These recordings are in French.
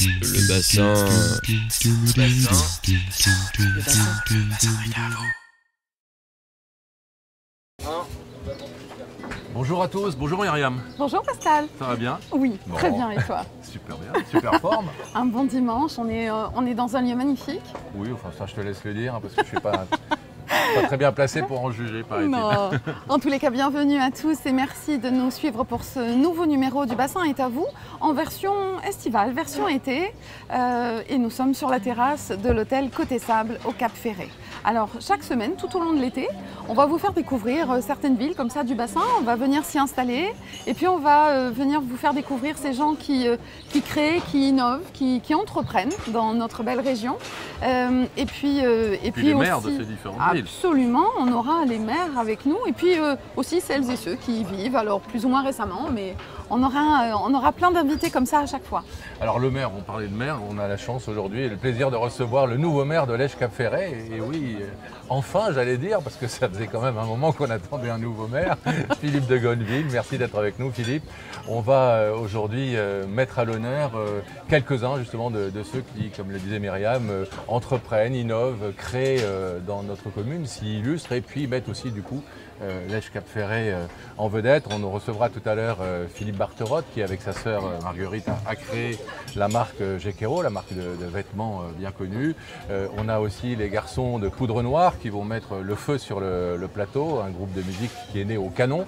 Le bassin. Bonjour à tous, bonjour Myriam. Bonjour Pascal. Ça va bien? Oui, Bon. très bien, et toi? Super bien, super forme. Un bon dimanche, on est dans un lieu magnifique. Oui, enfin ça je te laisse le dire, hein, parce que je suis pas très bien placé pour en juger, paraît-il. Non. En tous les cas, bienvenue à tous et merci de nous suivre pour ce nouveau numéro du Bassin est à vous, en version estivale, version été. Et nous sommes sur la terrasse de l'hôtel Côté Sable au Cap Ferret. Alors, chaque semaine, tout au long de l'été, on va vous faire découvrir certaines villes comme ça du bassin. On va venir s'y installer et puis on va venir vous faire découvrir ces gens qui créent, qui innovent, qui entreprennent dans notre belle région. Et puis les maires aussi, de ces différentes villes. Absolument, on aura les maires avec nous et puis aussi celles et ceux qui y vivent, alors plus ou moins récemment, mais on aura plein d'invités comme ça à chaque fois. Alors le maire, on parlait de maire, on a la chance aujourd'hui et le plaisir de recevoir le nouveau maire de Lège-Cap-Ferret. Et oui, enfin j'allais dire, parce que ça faisait quand même un moment qu'on attendait un nouveau maire, Philippe de Gonneville. Merci d'être avec nous Philippe. On va aujourd'hui mettre à l'honneur quelques-uns justement de ceux qui, comme le disait Myriam, entreprennent, innovent, créent dans notre commune, s'y illustrent et puis mettent aussi du coup Lège-Cap-Ferret en vedette. On nous recevra tout à l'heure Philippe Barterotte qui avec sa sœur Marguerite a créé la marque Gekero, la marque de vêtements bien connue. On a aussi les garçons de Poudre Noire qui vont mettre le feu sur le plateau, un groupe de musique qui est né au Canon.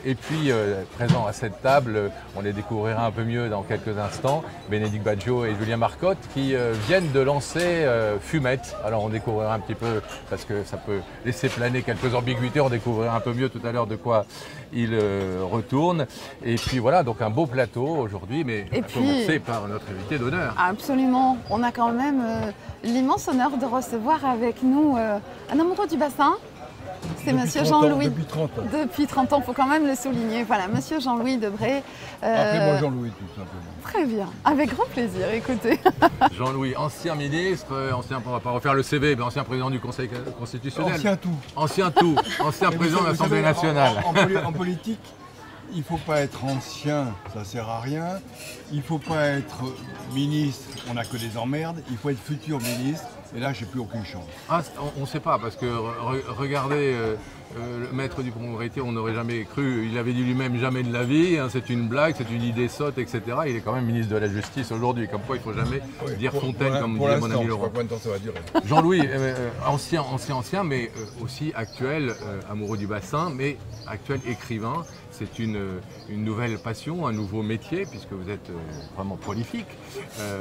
Et puis présent à cette table, on les découvrira un peu mieux dans quelques instants, Bénédicte Baggio et Julien Marcotte qui viennent de lancer Fumette. Alors on découvrira un petit peu, parce que ça peut laisser planer quelques ambiguïtés, on découvrira un peu mieux tout à l'heure de quoi ils retournent. Et puis voilà, donc un beau plateau aujourd'hui, mais on va commencer par notre invité d'honneur. Absolument, on a quand même l'immense honneur de recevoir avec nous un amoureux du bassin. C'est Monsieur Jean-Louis. Depuis 30 ans. Depuis 30 ans, il faut quand même le souligner. Voilà, Monsieur Jean-Louis Debré. Appelez-moi Jean-Louis tout simplement. Très bien, avec grand plaisir, écoutez. Jean-Louis, ancien ministre, on va pas refaire le CV, mais ancien président du Conseil constitutionnel. Ancien tout. Ancien tout, ancien président de l'Assemblée nationale. En politique, il ne faut pas être ancien, ça ne sert à rien. Il ne faut pas être ministre, on n'a que des emmerdes. Il faut être futur ministre, et là, j'ai plus aucune chance. Ah, on ne sait pas, parce que regardez, le maître du Congrès, on n'aurait jamais cru, il avait dit lui-même jamais de la vie, hein, c'est une blague, c'est une idée sotte, etc. Il est quand même ministre de la Justice aujourd'hui, comme quoi il ne faut jamais dire Fontaine, comme disait mon ami Laurent. Pour combien de temps ça va durer. Jean-Louis, ancien, mais aussi actuel, amoureux du bassin, mais actuel écrivain. C'est une nouvelle passion, un nouveau métier, puisque vous êtes vraiment prolifique.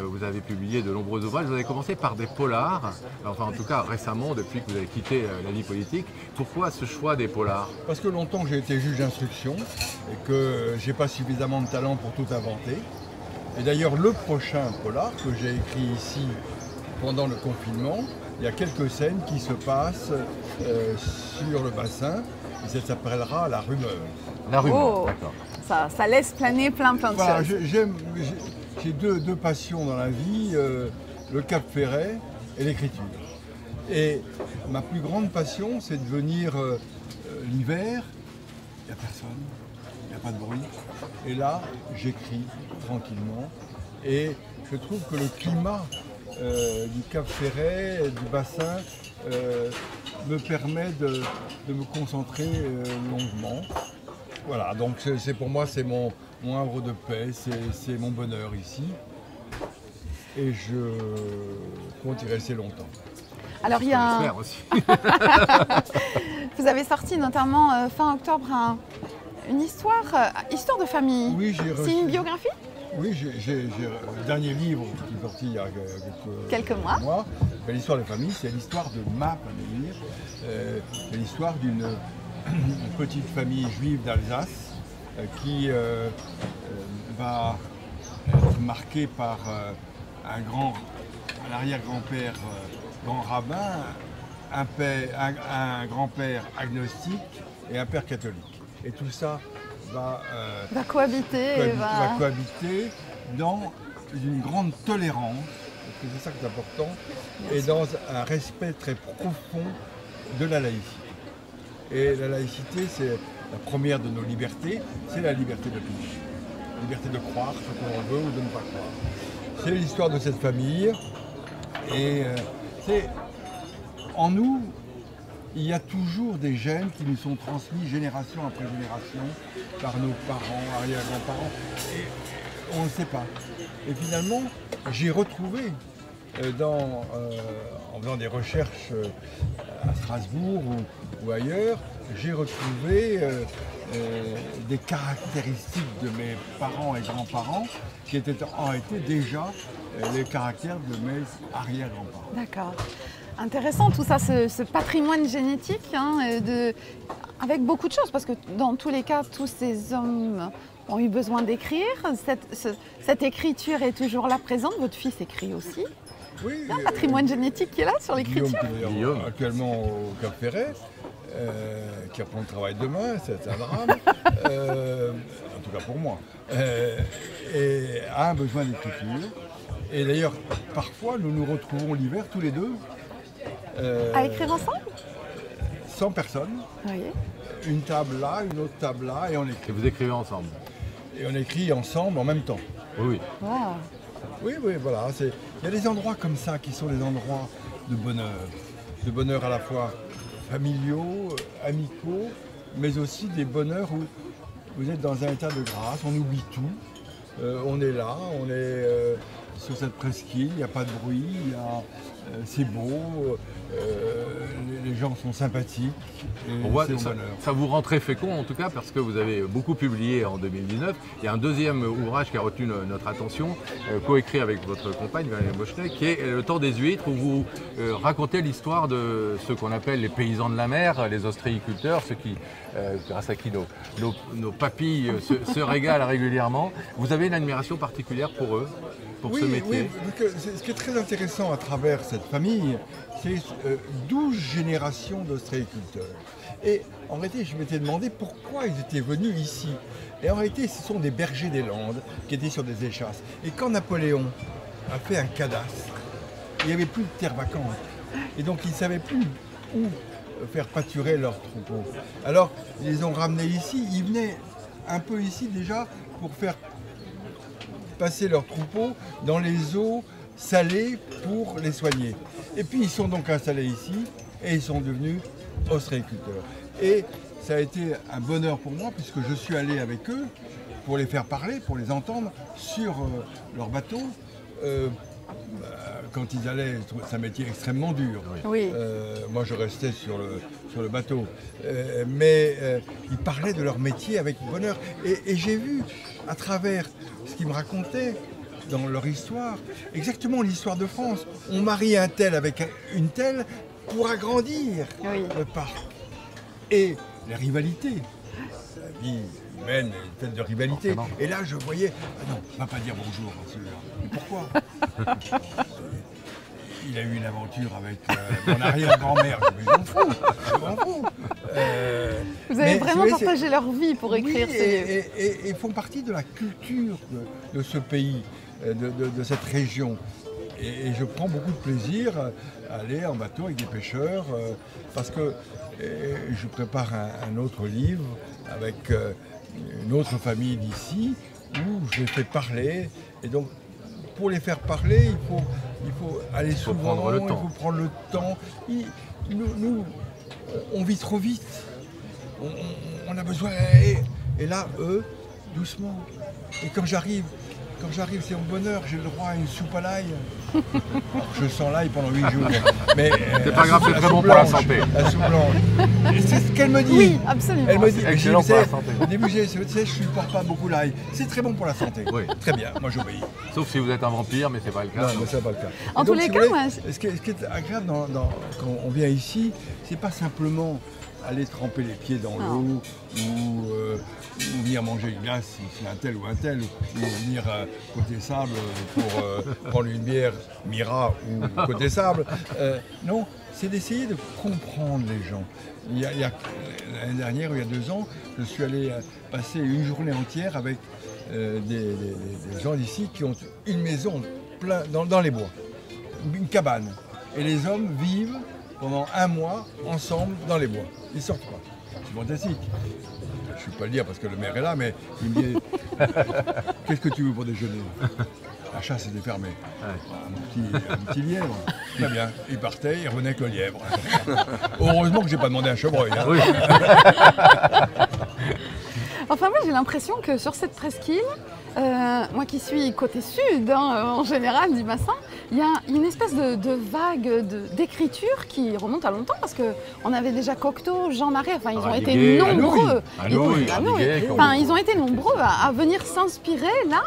Vous avez publié de nombreux ouvrages. Vous avez commencé par des polars, enfin en tout cas récemment, depuis que vous avez quitté la vie politique. Pourquoi ce choix des polars? Parce que longtemps j'ai été juge d'instruction et que j'ai pas suffisamment de talent pour tout inventer. Et d'ailleurs le prochain polar que j'ai écrit ici pendant le confinement, il y a quelques scènes qui se passent sur le bassin et ça s'appellera La Rumeur. La rumeur, Oh, d'accord. ça laisse planer plein de Voilà, choses. j'ai deux passions dans la vie, le Cap Ferret et l'écriture. Et ma plus grande passion, c'est de venir l'hiver, il n'y a personne, il n'y a pas de bruit. Et là, j'écris tranquillement. Et je trouve que le climat du Cap Ferret, du bassin, me permet de me concentrer longuement. Voilà, donc pour moi, c'est mon havre de paix, c'est mon bonheur ici. Et je compte y rester longtemps. Alors, il y a J'espère aussi. Vous avez sorti notamment fin octobre une histoire de famille. Oui, j'ai C'est une biographie? Oui, j'ai le dernier livre qui est sorti il y a Quelques mois. L'histoire de famille, c'est l'histoire de ma famille. C'est l'histoire d'une petite famille juive d'Alsace qui va être marquée par un arrière-grand-père grand rabbin, un grand-père agnostique et un père catholique. Et tout ça va cohabiter. va cohabiter dans une grande tolérance, parce que c'est ça qui est important, et dans un respect très profond de la laïcité. Et la laïcité, c'est la première de nos libertés, c'est la liberté de tous. La liberté de croire ce qu'on veut ou de ne pas croire. c'est l'histoire de cette famille. Et en nous, il y a toujours des gènes qui nous sont transmis génération après génération par nos parents, arrière-grands-parents, et on ne sait pas. Et finalement, j'ai retrouvé, en faisant des recherches à Strasbourg ou ailleurs, j'ai retrouvé des caractéristiques de mes parents et grands-parents qui étaient en réalité déjà les caractères de mes arrière-grands-parents. D'accord. Intéressant tout ça, ce patrimoine génétique, hein, avec beaucoup de choses, parce que dans tous les cas, tous ces hommes ont eu besoin d'écrire. Cette écriture est toujours là présente. Votre fils écrit aussi. Oui, Il y a un patrimoine génétique qui est là sur l'écriture. Guillaume, actuellement au Cap Ferret, qui reprend le travail demain, c'est un drame, en tout cas pour moi, et a un besoin d'écriture. Et d'ailleurs, parfois, nous nous retrouvons l'hiver tous les deux. À écrire ensemble? 100 personnes, Oui. une table là, une autre table là, et on écrit. Et vous écrivez ensemble? Et on écrit ensemble en même temps. Oui. Wow. Oui, voilà. Il y a des endroits comme ça qui sont des endroits de bonheur à la fois familiaux, amicaux, mais aussi des bonheurs où vous êtes dans un état de grâce, on oublie tout, on est là, on est sur cette presqu'île, il n'y a pas de bruit, c'est beau, les gens sont sympathiques, et On voit, c'est au ça, bonheur. ça vous rend très fécond en tout cas parce que vous avez beaucoup publié en 2019. Il y a un deuxième ouvrage qui a retenu notre attention, coécrit avec votre compagne Valérie Bochelet, qui est Le temps des huîtres, où vous racontez l'histoire de ceux qu'on appelle les paysans de la mer, les ostréiculteurs, ceux qui, grâce à qui nos papilles se régalent régulièrement. Vous avez une admiration particulière pour eux, pour ce métier? Oui, parce que ce qui est très intéressant à travers cette famille, c'est 12 générations d'ostréiculteurs. Et en réalité, je m'étais demandé pourquoi ils étaient venus ici. Et en réalité, ce sont des bergers des Landes qui étaient sur des échasses. Et quand Napoléon a fait un cadastre, il n'y avait plus de terre vacante. Et donc, ils ne savaient plus où faire pâturer leurs troupeaux. Alors, ils les ont ramenés ici. Ils venaient un peu ici déjà pour faire passer leurs troupeaux dans les eaux salées pour les soigner. Et puis ils sont donc installés ici et ils sont devenus ostréiculteurs. Et ça a été un bonheur pour moi puisque je suis allé avec eux pour les faire parler, pour les entendre sur leur bateau. Quand ils allaient, c'est un métier extrêmement dur. Oui. Moi, je restais sur le bateau. Mais ils parlaient de leur métier avec bonheur. Et j'ai vu, à travers ce qu'ils me racontaient dans leur histoire, exactement l'histoire de France. On marie un tel avec une telle pour agrandir le parc. Et les rivalités. La vie humaine est faite de rivalité. Forcément. Et là, je voyais, ah non, on ne va pas dire bonjour à celui-là. Mais pourquoi? Il a eu une aventure avec mon arrière-grand-mère, je m'en fous. Vous avez vraiment partagé leur vie pour écrire ces livres. Et font partie de la culture de ce pays, de cette région. Et je prends beaucoup de plaisir à aller en bateau avec des pêcheurs, parce que je prépare un autre livre avec une autre famille d'ici, où je les fais parler. Et donc, pour les faire parler, il faut aller souvent, prendre le temps. il faut prendre le temps. Nous, on vit trop vite. On a besoin. Et là, eux, doucement. Et quand j'arrive, c'est mon bonheur, j'ai le droit à une soupe à l'ail. Alors, je sens l'ail pendant 8 jours. Mais c'est pas grave, c'est très bon pour la santé. La soupe blanche. Et c'est ce qu'elle me dit. Oui, absolument. Elle me dit, excellent pour la santé. au début, je supporte pas beaucoup l'ail. C'est très bon pour la santé. Oui. Très bien, moi j'obéis. Sauf si vous êtes un vampire, mais c'est pas le cas. Non, mais ça n'est pas le cas. En Et tous donc, les si cas, vous voulez, moi, ce qui est agréable quand on vient ici, c'est pas simplement aller tremper les pieds dans l'eau ou venir manger une glace si c'est un tel, ou venir côté sable pour prendre une bière Mira ou côté sable. Non, c'est d'essayer de comprendre les gens. L'année dernière, il y a 2 ans, je suis allé passer une journée entière avec des gens d'ici qui ont une maison dans les bois, une cabane. Et les hommes vivent pendant 1 mois ensemble dans les bois. Ils sortent pas. C'est fantastique. je ne vais pas le dire parce que le maire est là, mais il me dit qu'est-ce que tu veux pour déjeuner? La chasse était fermée. Ouais. Un petit lièvre. Très bien. Il partait, il revenait avec le lièvre. Heureusement que je n'ai pas demandé un chevreuil. Hein. Oui. Enfin, moi j'ai l'impression que sur cette presqu'île, moi qui suis côté sud en général du bassin, il y a une espèce de vague d'écriture qui remonte à longtemps parce qu'on avait déjà Cocteau, Jean Marais, enfin ils ont été nombreux. Ils ont été nombreux à venir s'inspirer là,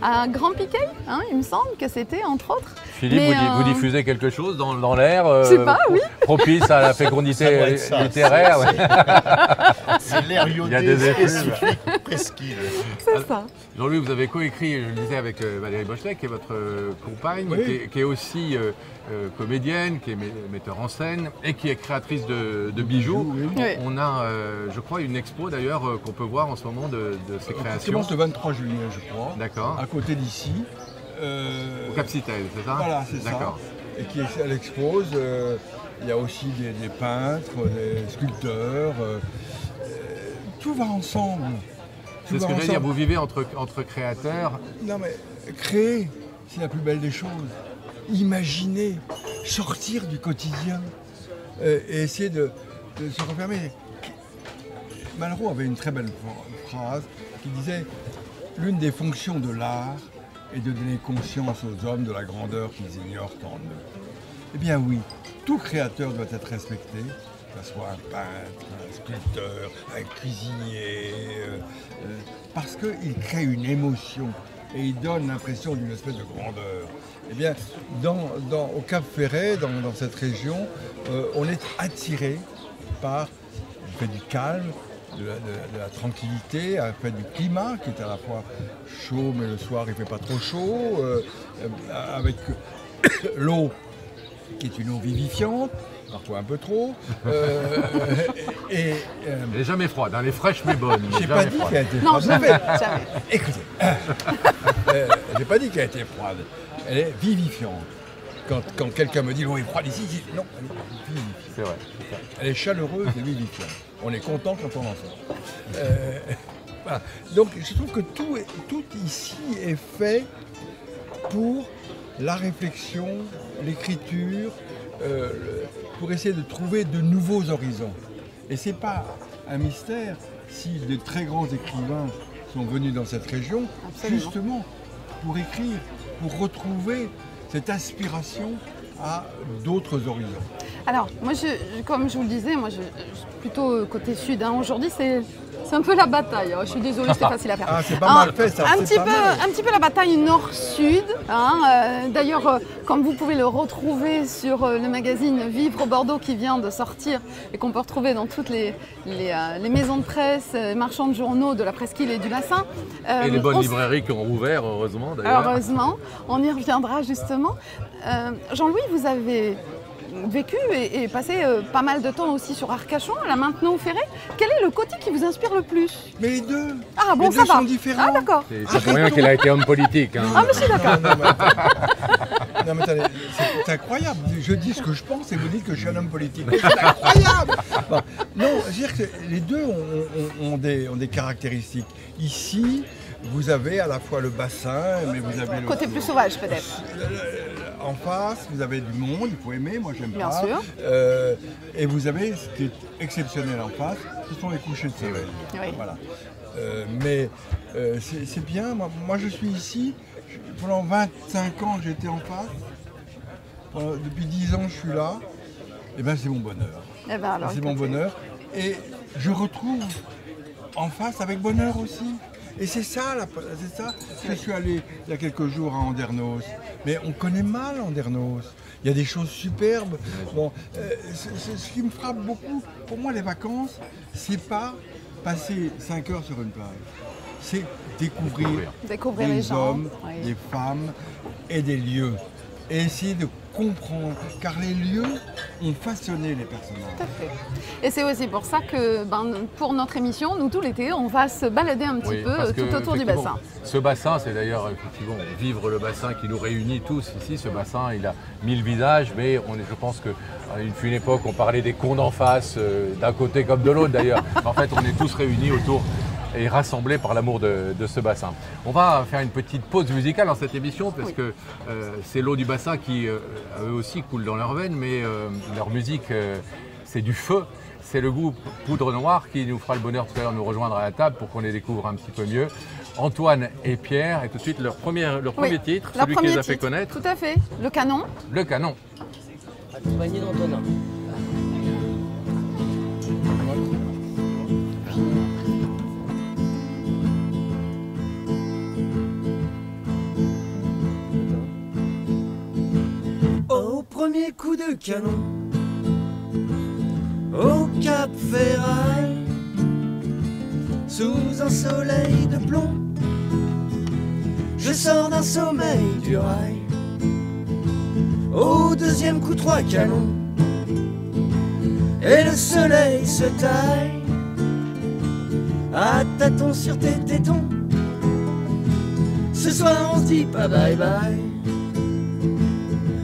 à Grand Piquet, il me semble que c'était entre autres. Philippe, vous diffusez quelque chose dans l'air je sais pas, oui. propice à la fécondité littéraire. C'est l'air iodé spécifique presqu'île. C'est ça. Jean-Louis, vous avez coécrit, je le disais, avec Valérie Bochelec, qui est votre compagne, oui. qui est aussi comédienne, qui est metteur en scène et qui est créatrice de bijoux. Oui. On a, je crois, une expo d'ailleurs qu'on peut voir en ce moment de ses créations. Ça commence le 23 juillet, je crois. D'accord. À côté d'ici. Au Cap-Citel, c'est ça? Voilà, c'est ça. Et elle expose. Il y a aussi des peintres, des sculpteurs. Tout va ensemble. C'est ce que je veux dire, vous vivez entre créateurs. Non mais créer, c'est la plus belle des choses. Imaginer, sortir du quotidien et essayer de se refermer. Malraux avait une très belle phrase qui disait « L'une des fonctions de l'art est de donner conscience aux hommes de la grandeur qu'ils ignorent en eux. » Eh bien oui, tout créateur doit être respecté, que ce soit un peintre, un sculpteur, un cuisinier, parce qu'il crée une émotion et il donne l'impression d'une espèce de grandeur. Eh bien, au Cap Ferret, dans cette région, on est attiré par le fait du calme, de la tranquillité, le fait du climat qui est à la fois chaud, mais le soir il ne fait pas trop chaud, avec l'eau qui est une eau vivifiante, parfois un peu trop. Elle n'est jamais froide, elle est fraîche mais bonne. J'ai pas dit qu'elle était froide. Non, jamais. Écoutez, j'ai pas dit qu'elle était froide. Elle est vivifiante. Quand quelqu'un me dit l'eau est froide ici, je dis non, elle est vivifiante. C'est vrai. Elle est chaleureuse et vivifiante. On est content quand on en sort. Voilà. Donc je trouve que tout ici est fait pour la réflexion, l'écriture, pour essayer de trouver de nouveaux horizons. Et ce n'est pas un mystère si de très grands écrivains sont venus dans cette région, justement pour écrire, pour retrouver cette aspiration à d'autres horizons. Alors, moi, comme je vous le disais, moi, je suis plutôt côté sud. Aujourd'hui, c'est un peu la bataille. Je suis désolée, c'était facile à faire. Ah, c'est pas mal fait, ça. Un petit peu la bataille nord-sud. D'ailleurs, comme vous pouvez le retrouver sur le magazine Vivre Bordeaux qui vient de sortir et qu'on peut retrouver dans toutes les maisons de presse, marchands de journaux de la presqu'île et du bassin. Et les bonnes librairies qui ont rouvert, heureusement d'ailleurs. Heureusement, on y reviendra justement. Jean-Louis, vous avez vécu et passé pas mal de temps aussi sur Arcachon, là maintenant au Ferret. Quel est le côté qui vous inspire le plus? Mais les deux. Ah bon, les ça deux va. sont différents. Ah d'accord. C'est pour rien qu'il a été homme politique. Hein. Ah mais je suis d'accord. Non mais attendez, c'est incroyable. Je dis ce que je pense et vous dites que je suis un homme politique. C'est incroyable. Bon, non, je veux dire que les deux ont des caractéristiques. Ici, vous avez à la fois le bassin, mais vous avez le côté plus sauvage peut-être. En face, vous avez du monde, il faut aimer, moi j'aime pas. Bien sûr. Et vous avez ce qui est exceptionnel en face, ce sont les couchers de soleil. Oui. Voilà. Mais c'est bien, moi je suis ici, pendant 25 ans j'étais en face, depuis 10 ans je suis là, et bien c'est mon bonheur. Eh ben alors, c'est mon bonheur. Et je retrouve en face avec bonheur aussi. Et c'est ça. Je suis allé il y a quelques jours à Andernos, mais on connaît mal Andernos. Il y a des choses superbes. Bon, ce qui me frappe beaucoup, pour moi les vacances, c'est pas passer 5 heures sur une plage. C'est découvrir les des gens, hommes, des femmes et des lieux. et essayer de comprendre, car les lieux ont façonné les personnages. Tout à fait. Et c'est aussi pour ça que pour notre émission, nous tout l'été, on va se balader un petit peu tout autour du bassin. Ce bassin, c'est d'ailleurs effectivement vivre le bassin qui nous réunit tous ici. Ce bassin, il a 1000 visages, mais je pense qu'à une époque, on parlait des cons d'en face, d'un côté comme de l'autre d'ailleurs. En fait, on est tous réunis autour et rassemblés par l'amour de ce bassin. On va faire une petite pause musicale dans cette émission parce que c'est l'eau du bassin qui, eux aussi, coule dans leurs veines, mais leur musique, c'est du feu. C'est le groupe Poudre Noire qui nous fera le bonheur tout à l'heure de nous rejoindre à la table pour qu'on les découvre un petit peu mieux. Antoine et Pierre, et tout de suite leur premier titre, celui qui les a fait connaître. Tout à fait, Le Canon. Le Canon. Accompagné d'Antonin. Au premier coup de canon, au Cap Ferraille, sous un soleil de plomb, je sors d'un sommeil du rail. Au deuxième coup, 3 canons, et le soleil se taille à tâtons sur tes tétons. Ce soir on se dit pas bye bye.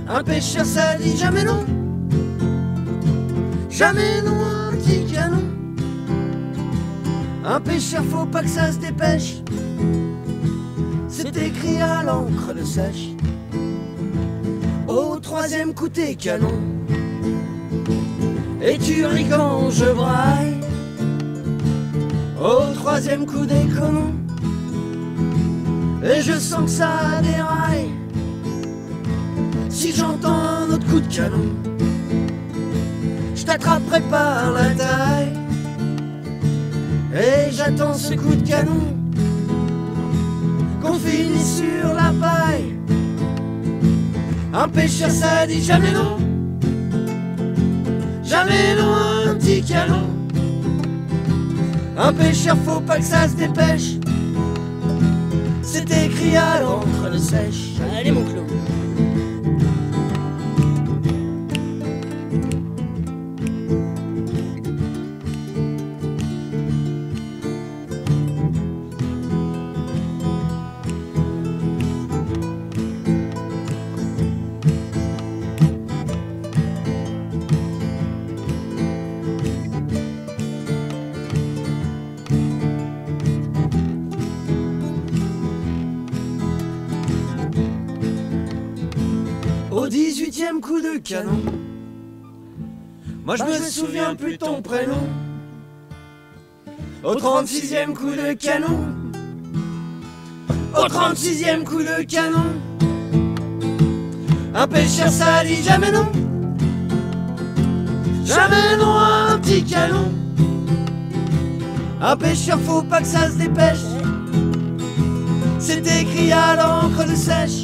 Un pêcheur ça dit jamais non, jamais non un petit canon. Un pêcheur faut pas que ça se dépêche, c'est écrit à l'encre de sèche. Au troisième coup t'es canon, et tu ris quand je braille. Au troisième coup des canons, et je sens que ça déraille. Si j'entends un autre coup de canon, je t'attraperai par la taille. Et j'attends ce coup de canon, qu'on finisse sur la paille. Un pêcheur ça dit jamais non, jamais non un petit canon. Un pêcheur faut pas que ça se dépêche, c'est écrit à l'encre de sèche. Allez mon clou. Au 18e coup de canon, moi je me souviens plus ton prénom. Au 36e coup de canon, au 36e coup de canon, un pêcheur ça dit jamais non, jamais non un petit canon. Un pêcheur faut pas que ça se dépêche, c'est écrit à l'encre de sèche.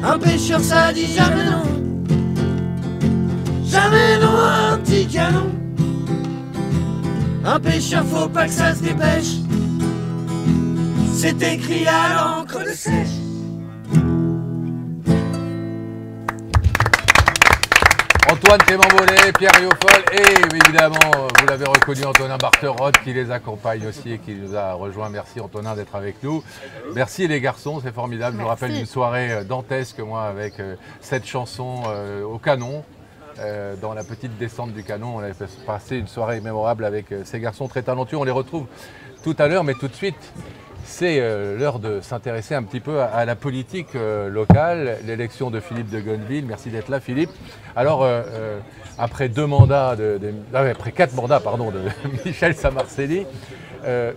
Un pêcheur ça dit jamais non, jamais non un petit canon. Un pêcheur faut pas que ça se dépêche, c'est écrit à l'encre de sèche. Antoine Clément-Bollet, Pierre Riofol et évidemment, vous l'avez reconnu, Antonin Barterotte qui les accompagne aussi et qui nous a rejoint. Merci Antonin d'être avec nous. Merci les garçons, c'est formidable. Je me rappelle d'une soirée dantesque, moi, avec cette chanson au canon. Dans la petite descente du canon, on avait passé une soirée mémorable avec ces garçons très talentueux. On les retrouve tout à l'heure, mais tout de suite, c'est l'heure de s'intéresser un petit peu à la politique locale, l'élection de Philippe de Gonneville. Merci d'être là, Philippe. Alors, après 4 mandats de Michel Samarcelli,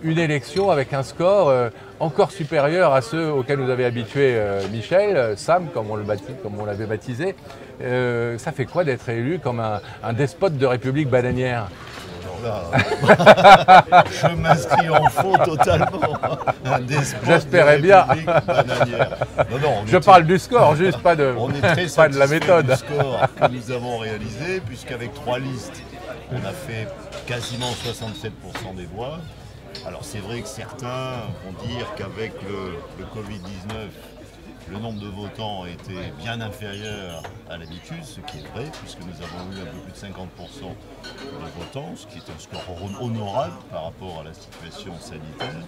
une élection avec un score encore supérieur à ceux auxquels nous avait habitué Michel, Sam, comme on l'avait baptisé. Ça fait quoi d'être élu comme un despote de République bananière ? Je m'inscris en faux totalement. J'espérais bien. Je parle du score, juste pas de, on est très pas de la méthode. Du score que nous avons réalisé, puisqu'avec 3 listes, on a fait quasiment 67% des voix. Alors c'est vrai que certains vont dire qu'avec le Covid-19, le nombre de votants a été bien inférieur à l'habitude, ce qui est vrai, puisque nous avons eu un peu plus de 50% de votants, ce qui est un score honorable par rapport à la situation sanitaire.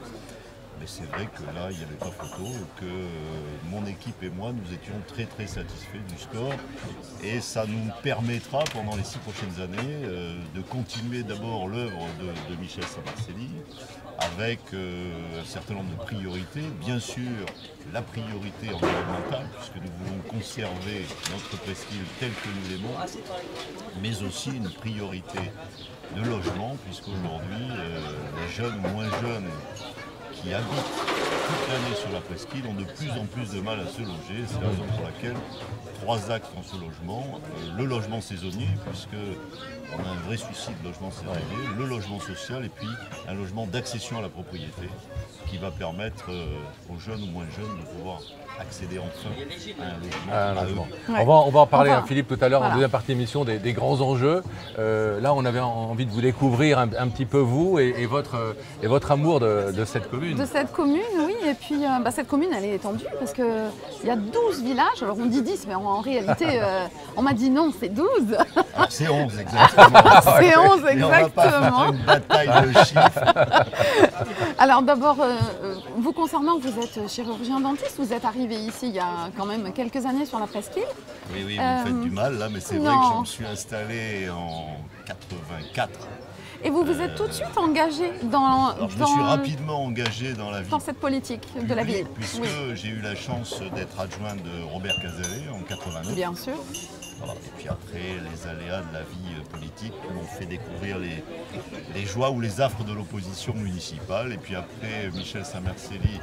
Mais c'est vrai que là, il n'y avait pas photo et que mon équipe et moi, nous étions très très satisfaits du score. Et ça nous permettra pendant les 6 prochaines années de continuer d'abord l'œuvre de Michel Samarcelli avec un certain nombre de priorités. Bien sûr, la priorité environnementale, puisque nous voulons conserver notre presqu'île telle que nous l'aimons, mais aussi une priorité de logement, puisqu'aujourd'hui, les jeunes ou moins jeunes qui habitent toute l'année sur la presqu'île ont de plus en plus de mal à se loger. C'est la raison pour laquelle 3 axes dans ce logement. Le logement saisonnier, puisqu'on a un vrai souci de logement saisonnier, le logement social et puis un logement d'accession à la propriété qui va permettre aux jeunes ou moins jeunes de pouvoir accéder enfin à un logement. Ouais. On va en parler, Philippe, tout à l'heure, en deuxième partie d'émission, des grands enjeux. Là, on avait envie de vous découvrir un petit peu vous et votre amour de cette commune. De cette commune, oui. Et puis, cette commune, elle est étendue parce qu'il y a 12 villages. Alors, on dit 10, mais en réalité, on m'a dit non, c'est 12. Alors, c'est 11, exactement. C'est 11, exactement. Et on va pas faire une bataille de chiffres. Alors, d'abord, vous concernant, vous êtes chirurgien dentiste, vous êtes arrivé ici il y a quand même quelques années sur la presqu'île. Oui, vous me faites du mal là, mais c'est vrai que je me suis installé en 84. Et vous vous êtes tout de suite engagé dans... Alors je me suis rapidement engagé dans la vie. Dans cette politique de la ville. Puisque j'ai eu la chance d'être adjoint de Robert Cazalet en 89. Bien sûr. Voilà. Et puis après, les aléas de la vie politique m'ont fait découvrir les joies ou les affres de l'opposition municipale. Et puis après, Michel Samarcelli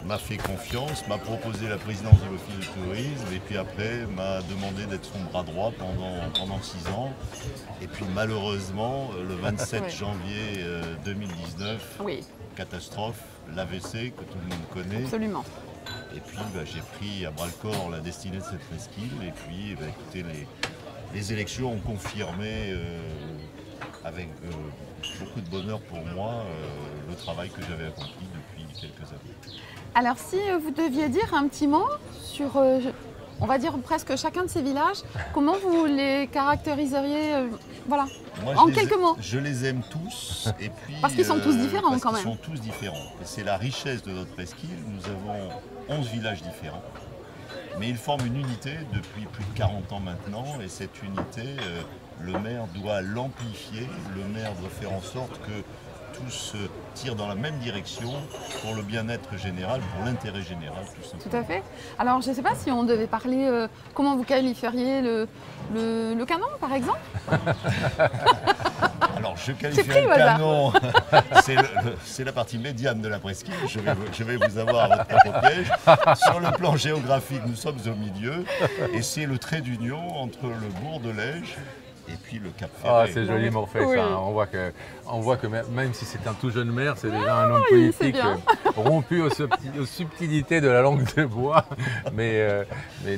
m'a fait confiance, m'a proposé la présidence de l'Office du tourisme et puis après m'a demandé d'être son bras droit pendant 6 ans. Et puis malheureusement, le 27 janvier 2019, catastrophe, l'AVC que tout le monde connaît. Absolument. Et puis j'ai pris à bras-le-corps la destinée de cette presqu'île et puis écoutez, les élections ont confirmé avec beaucoup de bonheur pour moi le travail que j'avais accompli depuis quelques années. Alors si vous deviez dire un petit mot sur, on va dire presque chacun de ces villages, comment vous les caractériseriez voilà, moi, en quelques mots? Je les aime tous. Et puis, parce qu'ils sont tous différents quand même. Ils sont tous différents. Et c'est la richesse de notre presqu'île. Nous avons 11 villages différents. Mais ils forment une unité depuis plus de 40 ans maintenant. Et cette unité, le maire doit l'amplifier. Le maire doit faire en sorte que tous tirent dans la même direction pour le bien-être général, pour l'intérêt général, tout simplement. Tout à fait. Alors, je ne sais pas si on devait parler, comment vous qualifieriez le canon, par exemple? Alors, je qualifie le canon, c'est la partie médiane de la presqu'île. Je vais vous avoir à votre propre piège. Sur le plan géographique, nous sommes au milieu, et c'est le trait d'union entre le bourg de Lège et puis le Cap Ferret. Ah, c'est joliment fait ça. On voit que même si c'est un tout jeune maire, c'est déjà un homme politique rompu aux subtilités de la langue de bois. Mais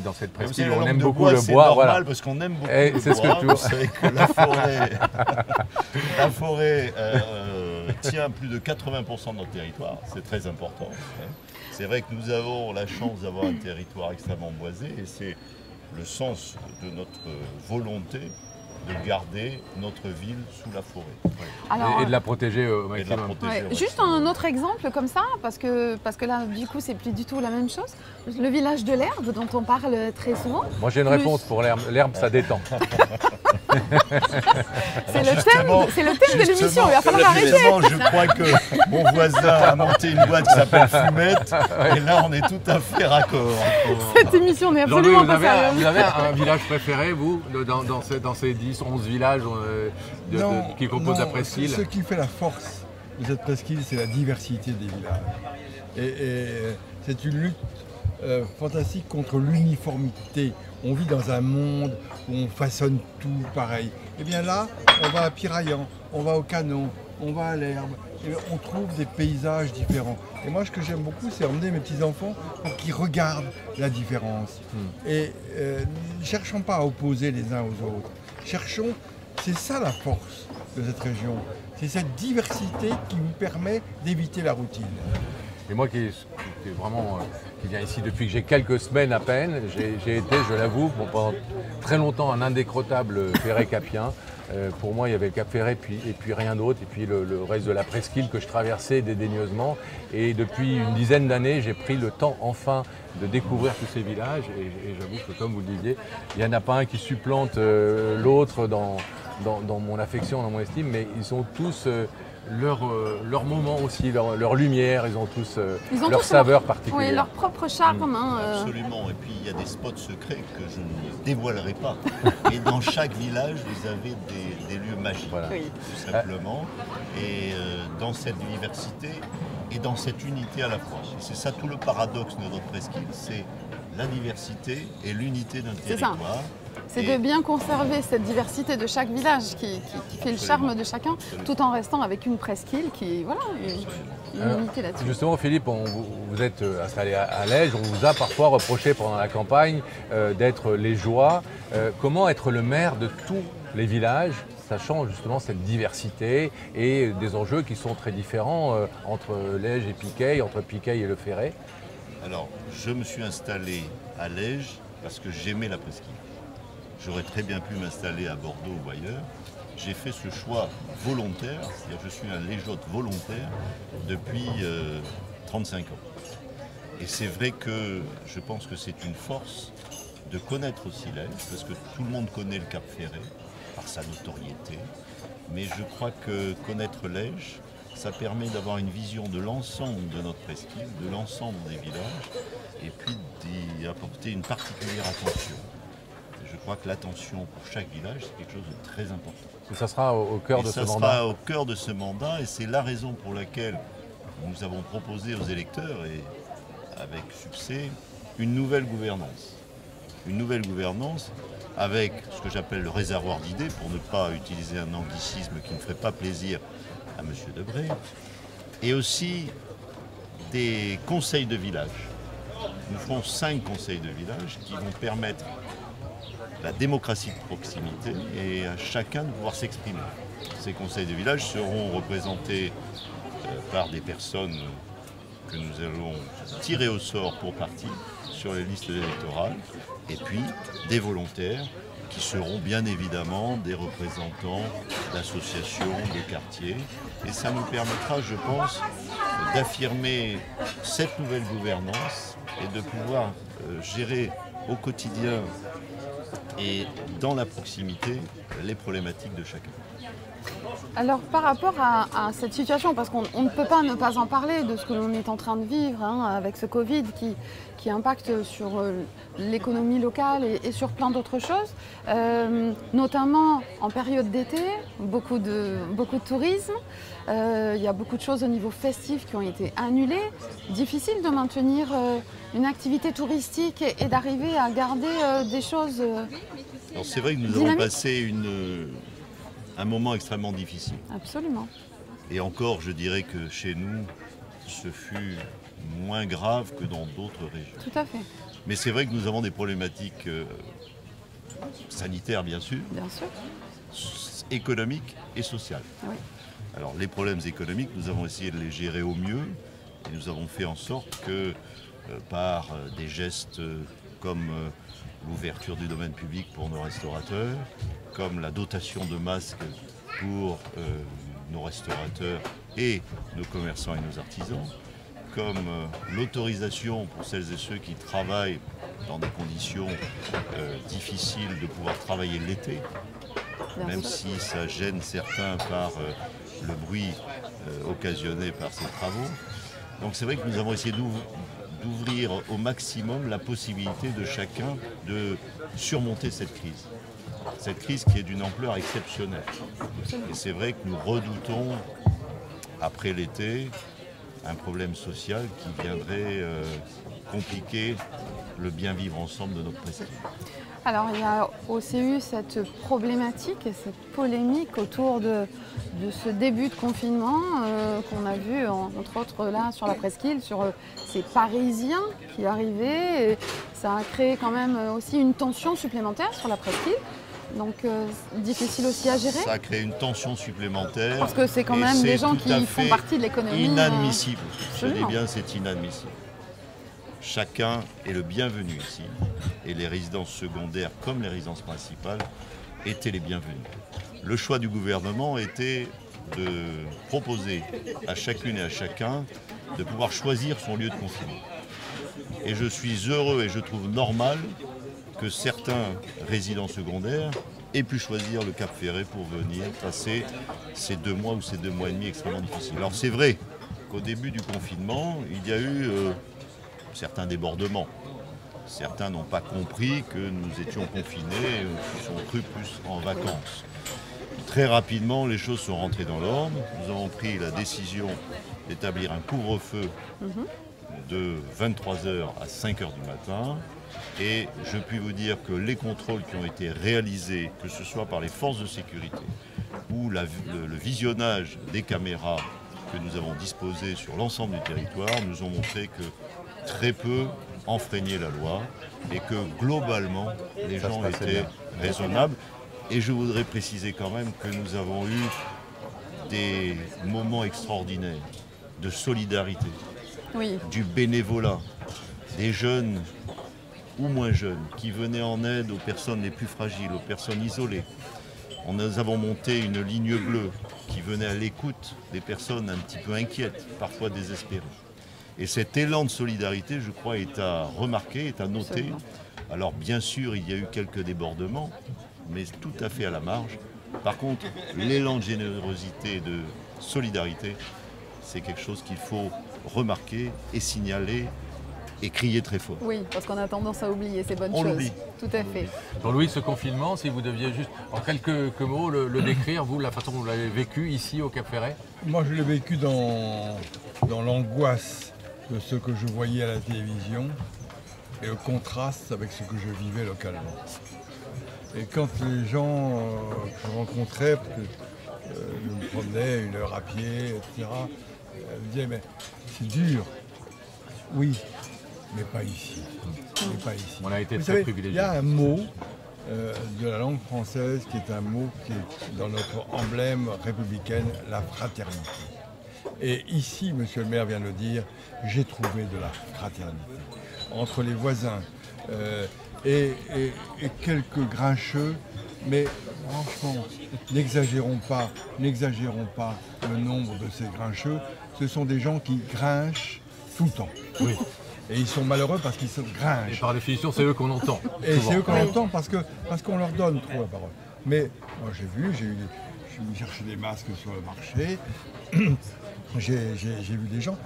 dans cette presqu'île, on aime beaucoup le bois. C'est normal parce qu'on aime beaucoup le bois. Vous savez que la forêt tient plus de 80% de notre territoire. C'est très important. C'est vrai que nous avons la chance d'avoir un territoire extrêmement boisé et c'est le sens de notre volonté de garder notre ville sous la forêt. Alors, et de la protéger au maximum. Juste un autre exemple comme ça, parce que là, du coup, c'est plus du tout la même chose. Le village de l'herbe, dont on parle très souvent. Moi, j'ai une réponse pour l'herbe. L'herbe, ça détend. C'est le thème de l'émission, il va falloir arrêter. Je crois que mon voisin a monté une boîte qui s'appelle Fumette, et là, on est tout à fait raccord. Cette émission n'est absolument pas sérieuse. Vous avez un village préféré, vous, dans ces 10, 11 villages qui composent la presqu'île? Ce qui fait la force de cette presqu'île, c'est la diversité des villages. Et c'est une lutte fantastique contre l'uniformité. On vit dans un monde où on façonne tout pareil. Et bien là, on va à Piraillan, on va au Canon, on va à l'herbe, et on trouve des paysages différents. Et moi, ce que j'aime beaucoup, c'est emmener mes petits-enfants pour qu'ils regardent la différence. Et ne cherchons pas à opposer les uns aux autres. Cherchons, c'est ça la force de cette région. C'est cette diversité qui nous permet d'éviter la routine. Et moi qui vraiment qui viens ici depuis que j'ai quelques semaines à peine, j'ai été, je l'avoue, pendant très longtemps un indécrottable ferré capien. Pour moi, il y avait le Cap Ferret et puis rien d'autre, et puis le reste de la presqu'île que je traversais dédaigneusement. Et depuis une dizaine d'années, j'ai pris le temps enfin de découvrir tous ces villages. Et j'avoue que, comme vous le disiez, il n'y en a pas un qui supplante l'autre dans mon affection, dans mon estime, mais ils ont tous leur moment aussi, leur lumière, ils ont tous leur saveur particulière. Oui, leur propre charme. Absolument, et puis il y a des spots secrets que je ne dévoilerai pas. Et dans chaque village, vous avez des lieux magiques, Voilà. tout simplement. Et dans cette diversité et dans cette unité à la fois. Et c'est ça tout le paradoxe de notre presqu'île, c'est la diversité et l'unité d'un territoire. C'est de bien conserver cette diversité de chaque village qui fait le charme de chacun, tout en restant avec une presqu'île qui, voilà, une unité là-dessus. Justement, Philippe, vous êtes installé à Lège, on vous a parfois reproché pendant la campagne d'être légeois. Comment être le maire de tous les villages, sachant justement cette diversité et des enjeux qui sont très différents entre Lège et Piquet, entre Piquet et le Ferret? Alors, je me suis installé à Lège parce que j'aimais la presqu'île. J'aurais très bien pu m'installer à Bordeaux ou ailleurs. J'ai fait ce choix volontaire, c'est-à-dire que je suis un légeote volontaire depuis 35 ans. Et c'est vrai que je pense que c'est une force de connaître aussi Lège, parce que tout le monde connaît le Cap Ferret par sa notoriété. Mais je crois que connaître Lège, ça permet d'avoir une vision de l'ensemble de notre presqu'île, de l'ensemble des villages, et puis d'y apporter une particulière attention. Je crois que l'attention pour chaque village, c'est quelque chose de très important. Et ça sera au cœur de ce mandat. Ça sera au cœur de ce mandat, et c'est la raison pour laquelle nous avons proposé aux électeurs, et avec succès, une nouvelle gouvernance. Une nouvelle gouvernance avec ce que j'appelle le réservoir d'idées, pour ne pas utiliser un anglicisme qui ne ferait pas plaisir à M. Debré, et aussi des conseils de village. Nous ferons 5 conseils de village qui vont permettre la démocratie de proximité et à chacun de pouvoir s'exprimer. Ces conseils de village seront représentés par des personnes que nous allons tirer au sort pour partie sur les listes électorales, et puis des volontaires qui seront bien évidemment des représentants d'associations, de quartiers. Et ça nous permettra, je pense, d'affirmer cette nouvelle gouvernance et de pouvoir gérer au quotidien et dans la proximité les problématiques de chacun. Alors par rapport à cette situation, parce qu'on ne peut pas ne pas en parler de ce que l'on est en train de vivre avec ce Covid qui impacte sur l'économie locale et sur plein d'autres choses, notamment en période d'été, beaucoup de tourisme, il y a beaucoup de choses au niveau festif qui ont été annulées. Difficile de maintenir une activité touristique et d'arriver à garder des choses Alors c'est vrai que nous avons passé un moment extrêmement difficile. Absolument. Et encore, je dirais que chez nous, ce fut moins grave que dans d'autres régions. Tout à fait. Mais c'est vrai que nous avons des problématiques sanitaires, bien sûr, économiques et sociales. Oui. Alors les problèmes économiques, nous avons essayé de les gérer au mieux et nous avons fait en sorte que par des gestes comme l'ouverture du domaine public pour nos restaurateurs, comme la dotation de masques pour nos restaurateurs et nos commerçants et nos artisans, comme l'autorisation pour celles et ceux qui travaillent dans des conditions difficiles de pouvoir travailler l'été, même si ça gêne certains par le bruit occasionné par ces travaux. Donc c'est vrai que nous avons essayé d'ouvrir au maximum la possibilité de chacun de surmonter cette crise. Cette crise qui est d'une ampleur exceptionnelle. Et c'est vrai que nous redoutons, après l'été, un problème social qui viendrait compliquer le bien vivre ensemble de notre presqu'île. Alors il y a aussi eu cette problématique et cette polémique autour de ce début de confinement qu'on a vu entre autres là sur la presqu'île, sur ces Parisiens qui arrivaient. Et ça a créé quand même aussi une tension supplémentaire sur la presqu'île. Donc difficile aussi à gérer. Ça crée une tension supplémentaire. Parce que c'est quand et même c'est des gens tout à qui font fait partie de l'économie. Inadmissible. Je dis Absolument. bien, c'est inadmissible. Chacun est le bienvenu ici. Et les résidences secondaires, comme les résidences principales, étaient les bienvenus. Le choix du gouvernement était de proposer à chacune et à chacun de pouvoir choisir son lieu de confinement. Et je suis heureux et je trouve normal que certains résidents secondaires aient pu choisir le Cap Ferret pour venir passer ces 2 mois ou ces 2 mois et demi extrêmement difficiles. Alors c'est vrai qu'au début du confinement, il y a eu certains débordements. Certains n'ont pas compris que nous étions confinés, qui sont crus plus en vacances. Très rapidement, les choses sont rentrées dans l'ordre. Nous avons pris la décision d'établir un couvre-feu de 23h à 5h du matin. Et je puis vous dire que les contrôles qui ont été réalisés, que ce soit par les forces de sécurité ou le visionnage des caméras que nous avons disposées sur l'ensemble du territoire, nous ont montré que très peu enfreignaient la loi et que globalement, les Ça se gens passait étaient bien. raisonnables. Et je voudrais préciser quand même que nous avons eu des moments extraordinaires de solidarité, Oui, du bénévolat, des jeunes ou moins jeunes qui venaient en aide aux personnes les plus fragiles, aux personnes isolées. Nous avons monté une ligne bleue qui venait à l'écoute des personnes un petit peu inquiètes, parfois désespérées. Et cet élan de solidarité, je crois, est à remarquer, est à noter. Absolument. Alors bien sûr, il y a eu quelques débordements, mais tout à fait à la marge. Par contre, l'élan de générosité et de solidarité, c'est quelque chose qu'il faut remarquer et signaler et crier très fort. oui, parce qu'on a tendance à oublier ces bonnes On choses. l'oublie. Tout à fait. Jean-Louis, ce confinement, si vous deviez juste en quelques mots le décrire, vous, la façon dont vous l'avez vécu ici au Cap Ferret. Moi, je l'ai vécu dans l'angoisse de ce que je voyais à la télévision et au contraste avec ce que je vivais localement. Et quand les gens que je rencontrais, parce que je me promenais 1 heure à pied, etc., me disaient, mais c'est dur. Oui, mais pas ici. Mais pas ici. On a été Vous très savez, privilégiés. il y a un mot de la langue française qui est un mot qui est dans notre emblème républicaine, la fraternité. Et ici, monsieur le maire vient de le dire, j'ai trouvé de la fraternité entre les voisins et quelques grincheux, mais franchement, n'exagérons pas le nombre de ces grincheux. Ce sont des gens qui grinchent tout le temps. Oui. Et ils sont malheureux parce qu'ils se Et grinchent. par définition, c'est eux qu'on entend. Et souvent. c'est eux qu'on entend parce qu'on leur donne trop la parole. Mais moi je suis venu chercher des masques sur le marché, j'ai vu des gens.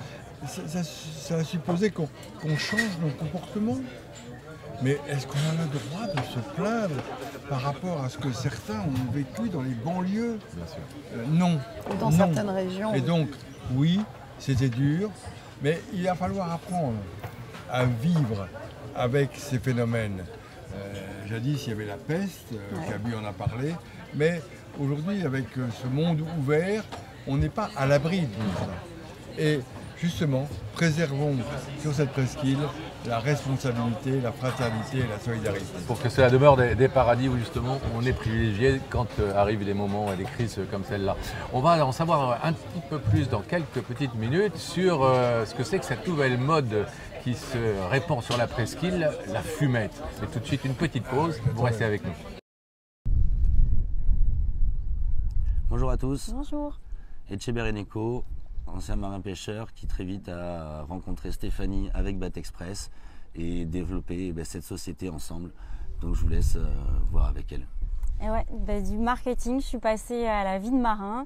Ça a supposé qu'on change nos comportements. Mais est-ce qu'on a le droit de se plaindre par rapport à ce que certains ont vécu dans les banlieues? Bien sûr. Non. Ou dans Non. certaines régions. Et donc, oui, c'était dur, mais il va falloir apprendre à vivre avec ces phénomènes. Jadis, il y avait la peste, Cabu en a parlé, mais aujourd'hui, avec ce monde ouvert, on n'est pas à l'abri de tout ça. Et justement, préservons sur cette presqu'île la responsabilité, la fraternité et la solidarité. Pour que cela demeure des paradis où justement on est privilégié quand arrivent des moments et des crises comme celle-là. On va en savoir un petit peu plus dans quelques petites minutes sur ce que c'est que cette nouvelle mode qui se répand sur la presqu'île, la fumette. C'est tout de suite une petite pause, vous restez avec nous. Bonjour à tous, Bonjour. Etcheber Eneko, ancien marin-pêcheur qui très vite a rencontré Stéphanie avec Bat Express et développé cette société ensemble. Donc je vous laisse voir avec elle. Et ouais, du marketing, je suis passée à la vie de marin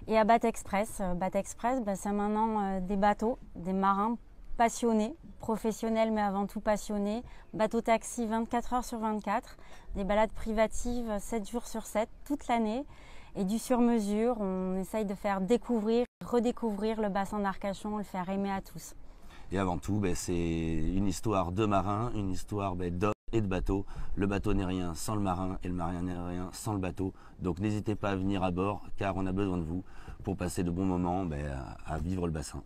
et à Bat Express. Bat Express, c'est maintenant des bateaux, des marins passionnés, professionnels mais avant tout passionnés. Bateau taxi 24 heures sur 24, des balades privatives 7 jours sur 7, toute l'année. Et du sur-mesure, on essaye de faire découvrir, redécouvrir le bassin d'Arcachon, le faire aimer à tous. Et avant tout, c'est une histoire de marins, une histoire d'hommes et de bateaux. Le bateau n'est rien sans le marin et le marin n'est rien sans le bateau. Donc n'hésitez pas à venir à bord car on a besoin de vous pour passer de bons moments à vivre le bassin.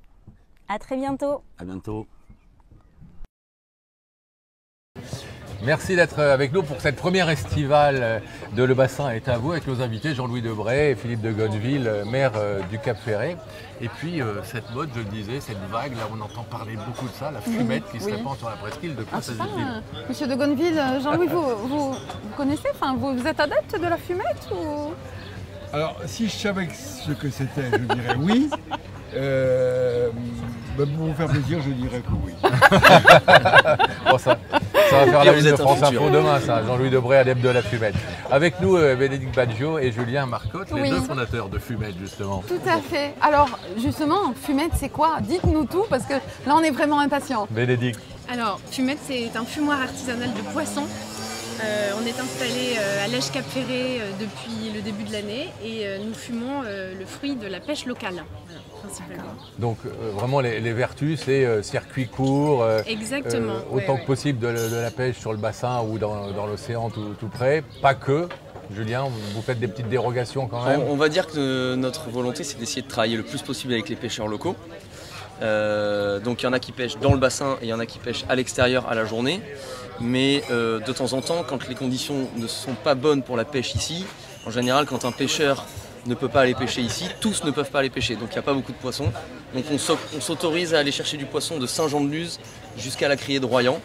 À très bientôt. À bientôt. Merci d'être avec nous pour cette première estivale de Le Bassin est à vous avec nos invités Jean-Louis Debray et Philippe de Gonneville, maire du Cap-Ferret. Et puis cette mode, je le disais, cette vague, là on entend parler beaucoup de ça, la fumette qui se répand sur la presqu'île. De quoi s'agit-il? Monsieur de Gonneville, Jean-Louis, vous connaissez, vous êtes adepte de la fumette ou... Alors, si je savais ce que c'était, je dirais oui. Pour vous faire plaisir, je dirais que oui. Bon, ça va faire la une de France Info demain, ça. Jean-Louis Debray, adepte de la fumette. Avec nous, Bénédicte Baggio et Julien Marcotte, les deux fondateurs de Fumette, justement. Tout à fait. Alors, justement, Fumette, c'est quoi? Dites-nous tout, parce que là, on est vraiment impatients. Bénédicte. Alors, Fumette, c'est un fumoir artisanal de poissons. On est installé à l'Èche Cap-Ferret depuis le début de l'année et nous fumons le fruit de la pêche locale, voilà, principalement. Donc vraiment les vertus, c'est circuit court, exactement, autant que possible de la pêche sur le bassin ou dans l'océan tout près, pas que. Julien, vous faites des petites dérogations quand même? On va dire que notre volonté, c'est d'essayer de travailler le plus possible avec les pêcheurs locaux. Donc il y en a qui pêchent dans le bassin et il y en a qui pêchent à l'extérieur à la journée. Mais de temps en temps, quand les conditions ne sont pas bonnes pour la pêche ici, en général quand un pêcheur ne peut pas aller pêcher ici, tous ne peuvent pas aller pêcher, donc il n'y a pas beaucoup de poissons. Donc on s'autorise à aller chercher du poisson de Saint-Jean-de-Luz jusqu'à la criée de Royan.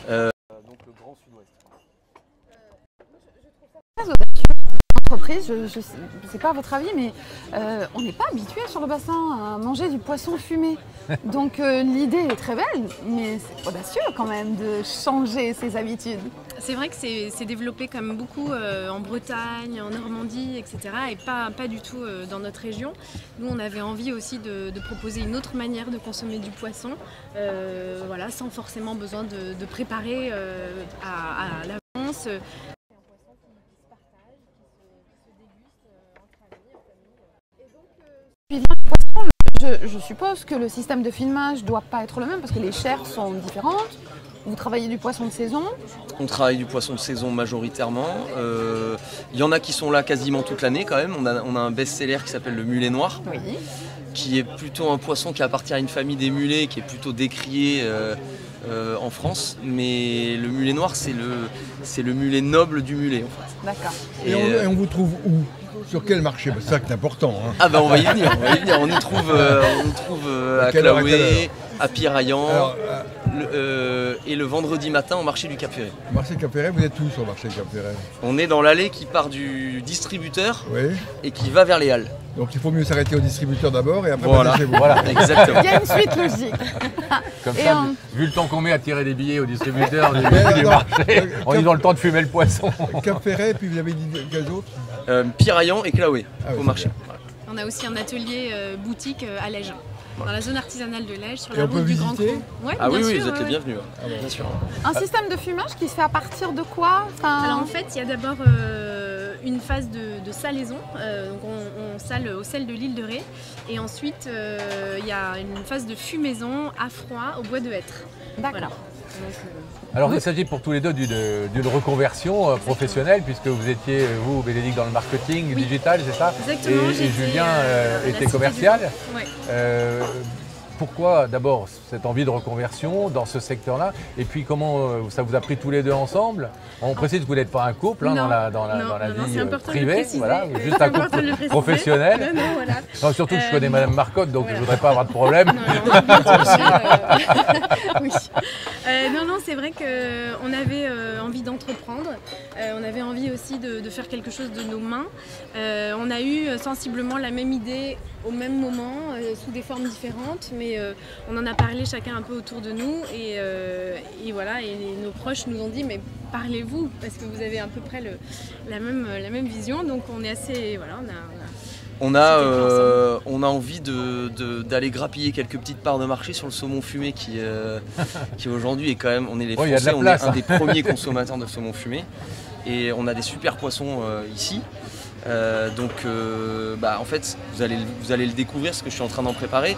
Donc le Grand Sud-Ouest. Entreprise, je ne sais pas votre avis, mais on n'est pas habitué sur le bassin à manger du poisson fumé. Donc l'idée est très belle, mais c'est audacieux quand même de changer ses habitudes. C'est vrai que c'est développé comme beaucoup en Bretagne, en Normandie, etc. et pas du tout dans notre région. Nous, on avait envie aussi de proposer une autre manière de consommer du poisson, voilà, sans forcément besoin de préparer à l'avance. Je suppose que le système de filmage ne doit pas être le même parce que les chairs sont différentes. Vous travaillez du poisson de saison? On travaille du poisson de saison majoritairement. Il y en a qui sont là quasiment toute l'année quand même. On a un best-seller qui s'appelle le mulet noir, qui est plutôt un poisson qui appartient à une famille des mulets qui est plutôt décrié en France. Mais le mulet noir, c'est le mulet noble du mulet en fait. D'accord. Et on vous trouve où? Sur quel marché? C'est ça qui est important. Hein. Ah ben on va y venir, on nous trouve à Claoué, à Piraillan et le vendredi matin au marché du Cap-Ferret. Marché Cap-Ferret, vous êtes où sur le marché Cap-Ferret? On est dans l'allée qui part du distributeur et qui va vers les halles. Donc il faut mieux s'arrêter au distributeur d'abord et après voilà. Chez vous. Voilà, exactement. Il y a une suite logique. Comme ça, vu le temps qu'on met à tirer des billets au distributeur du marché, on est dans le temps de fumer le poisson. Cap-Ferret, puis vous avez dit quels autres? Piraillan et Claoué au marché. Voilà. On a aussi un atelier boutique à Lège, dans la zone artisanale de Lège, sur et la on peut route du Grand visiter? Cou. Ouais, ah oui, sûr, vous êtes les bienvenus. Bien sûr. Un système de fumage qui se fait à partir de quoi? Alors en fait, il y a d'abord une phase de salaison, donc on sale au sel de l'île de Ré, et ensuite il y a une phase de fumaison à froid au bois de hêtre. D'accord. Voilà. Alors il s'agit pour tous les deux d'une reconversion professionnelle puisque vous étiez, vous Bénédicte, dans le marketing digital, c'est ça? Exactement. Et Julien était commercial. Ouais. Pourquoi d'abord cette envie de reconversion dans ce secteur-là? Et puis comment ça vous a pris tous les deux ensemble? On précise que vous n'êtes pas un couple dans la vie privée, voilà, juste un couple professionnel. Voilà. Non, surtout que je connais Madame Marcotte, donc je ne voudrais pas avoir de problème. Oui. Non, c'est vrai qu'on avait envie d'entreprendre. On avait envie aussi de faire quelque chose de nos mains. On a eu sensiblement la même idée au même moment, sous des formes différentes, mais on en a parlé chacun un peu autour de nous et voilà, et nos proches nous ont dit mais parlez-vous parce que vous avez à peu près la même vision, donc on est assez, voilà, on a envie d'aller grappiller quelques petites parts de marché sur le saumon fumé qui aujourd'hui est quand même, on est les Français, on est un des premiers consommateurs de saumon fumé et on a des super poissons ici. En fait, vous allez le découvrir, parce que je suis en train d'en préparer.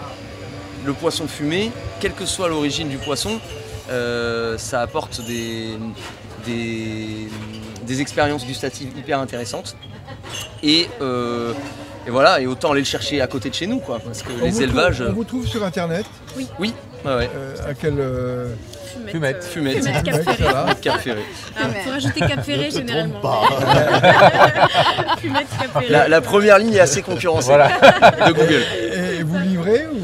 Le poisson fumé, quelle que soit l'origine du poisson, ça apporte des expériences gustatives hyper intéressantes. Et voilà, et autant aller le chercher à côté de chez nous, quoi, parce que les élevages. On vous trouve sur internet? Oui. Oui. Ouais. À quel Fumette. Fumette Cap Ferré. Voilà. Cap Ferré. Alors, il faut rajouter Cap Ferré Ne te généralement. trompe pas. Fumette Cap Ferré. La première ligne est assez concurrencée de Google. Et vous livrez ou...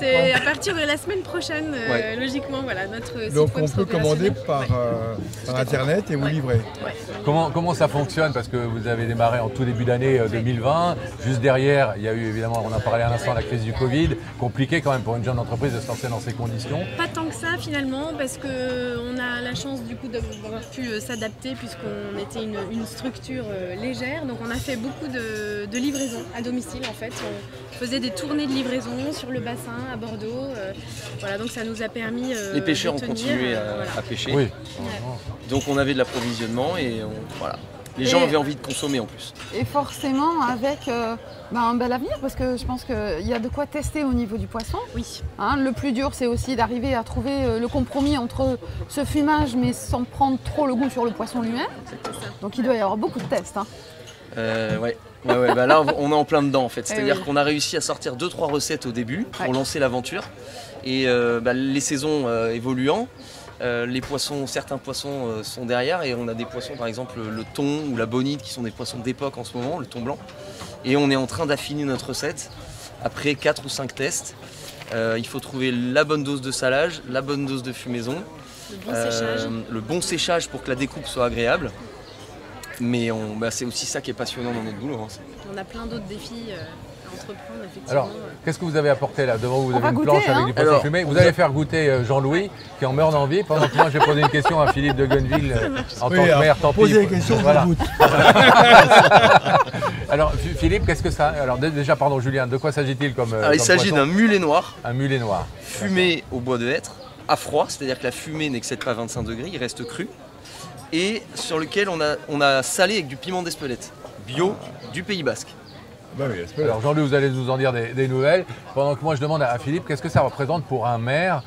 C'est à partir de la semaine prochaine, Ouais. logiquement, voilà, notre site Donc web on sera peut commander opérationnel. par internet et vous livrez. Comment ça fonctionne? Parce que vous avez démarré en tout début d'année 2020. Juste derrière, il y a eu évidemment, on en parlait un instant, la crise du Covid. Compliqué quand même pour une jeune entreprise de se lancer dans ces conditions. Pas tant que ça finalement, parce qu'on a la chance du coup d'avoir pu s'adapter puisqu'on était une structure légère. Donc on a fait beaucoup de livraisons à domicile en fait. On faisait des tournées de livraison sur le bassin à Bordeaux. Voilà, donc ça nous a permis Les pêcheurs ont de tenir, continué voilà. à pêcher. Oui. Donc on avait de l'approvisionnement et voilà. Les gens Et- avaient envie de consommer en plus. Et forcément avec un bel avenir, parce que je pense qu'il y a de quoi tester au niveau du poisson. Oui. Hein, le plus dur, c'est aussi d'arriver à trouver le compromis entre ce fumage, mais sans prendre trop le goût sur le poisson lui-même. C'est ça. Donc il doit y avoir beaucoup de tests. Hein. Ouais. Bah là on est en plein dedans en fait. C'est-à-dire oui. qu'on a réussi à sortir 2-3 recettes au début pour Ouais. lancer l'aventure. Et les saisons évoluant, certains poissons sont derrière et on a des poissons par exemple le thon ou la bonite qui sont des poissons d'époque en ce moment, le thon blanc. Et on est en train d'affiner notre recette après 4 ou 5 tests. Il faut trouver la bonne dose de salage, la bonne dose de fumaison, le bon séchage pour que la découpe soit agréable. Mais c'est aussi ça qui est passionnant dans notre boulot. Hein. On a plein d'autres défis à entreprendre effectivement. Alors, qu'est-ce que vous avez apporté là? Devant vous, vous On avez va une goûter, planche avec hein. du poisson Alors, fumé. Vous allez faire goûter Jean-Louis, qui en meurt d'envie. Pendant que moi, j'ai posé une question à Philippe de Gonneville en tant que maire. Tant pis. Posez les questions, Voilà. je goûte. Alors, Philippe, qu'est-ce que ça... Alors déjà, pardon, Julien, de quoi s'agit-il comme Alors, il comme s'agit poisson? d'un mulet noir Un mulet noir. fumé au bois de hêtre, à froid, c'est-à-dire que la fumée n'excède pas 25 degrés, il reste cru, et sur lequel on a salé avec du piment d'Espelette, bio du Pays Basque. Bah oui, c'est pas Alors Jean-Louis, vous allez nous en dire des nouvelles. Pendant que moi je demande à Philippe, qu'est-ce que ça représente pour un maire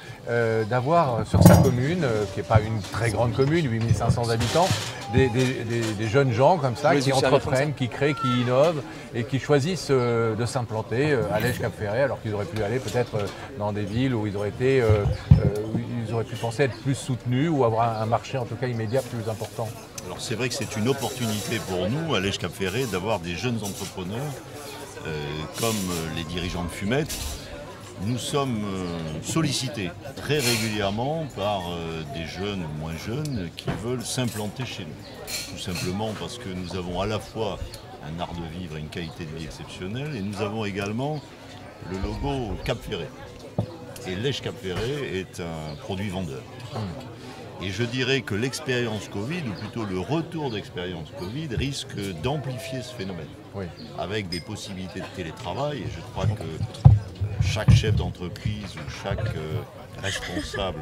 d'avoir sur sa commune, qui n'est pas une très grande commune, 8500 habitants, des jeunes gens comme ça, Oui, qui c'est sérieux entreprennent, qui créent, qui innovent et qui choisissent de s'implanter à Lège-Cap-Ferré, alors qu'ils auraient pu aller peut-être dans des villes où ils auraient été, où ils auraient pu penser être plus soutenus ou avoir un marché en tout cas immédiat plus important. Alors c'est vrai que c'est une opportunité pour nous, à Lège-Cap-Ferré, d'avoir des jeunes entrepreneurs comme les dirigeants de Fumette. Nous sommes sollicités très régulièrement par des jeunes ou moins jeunes qui veulent s'implanter chez nous. Tout simplement parce que nous avons à la fois un art de vivre et une qualité de vie exceptionnelle, et nous avons également le logo Cap-Ferré. Et Lège-Cap-Ferré est un produit vendeur. Et je dirais que l'expérience Covid, ou plutôt le retour d'expérience Covid, risque d'amplifier ce phénomène. Oui. Avec des possibilités de télétravail. Et je crois que chaque chef d'entreprise ou chaque responsable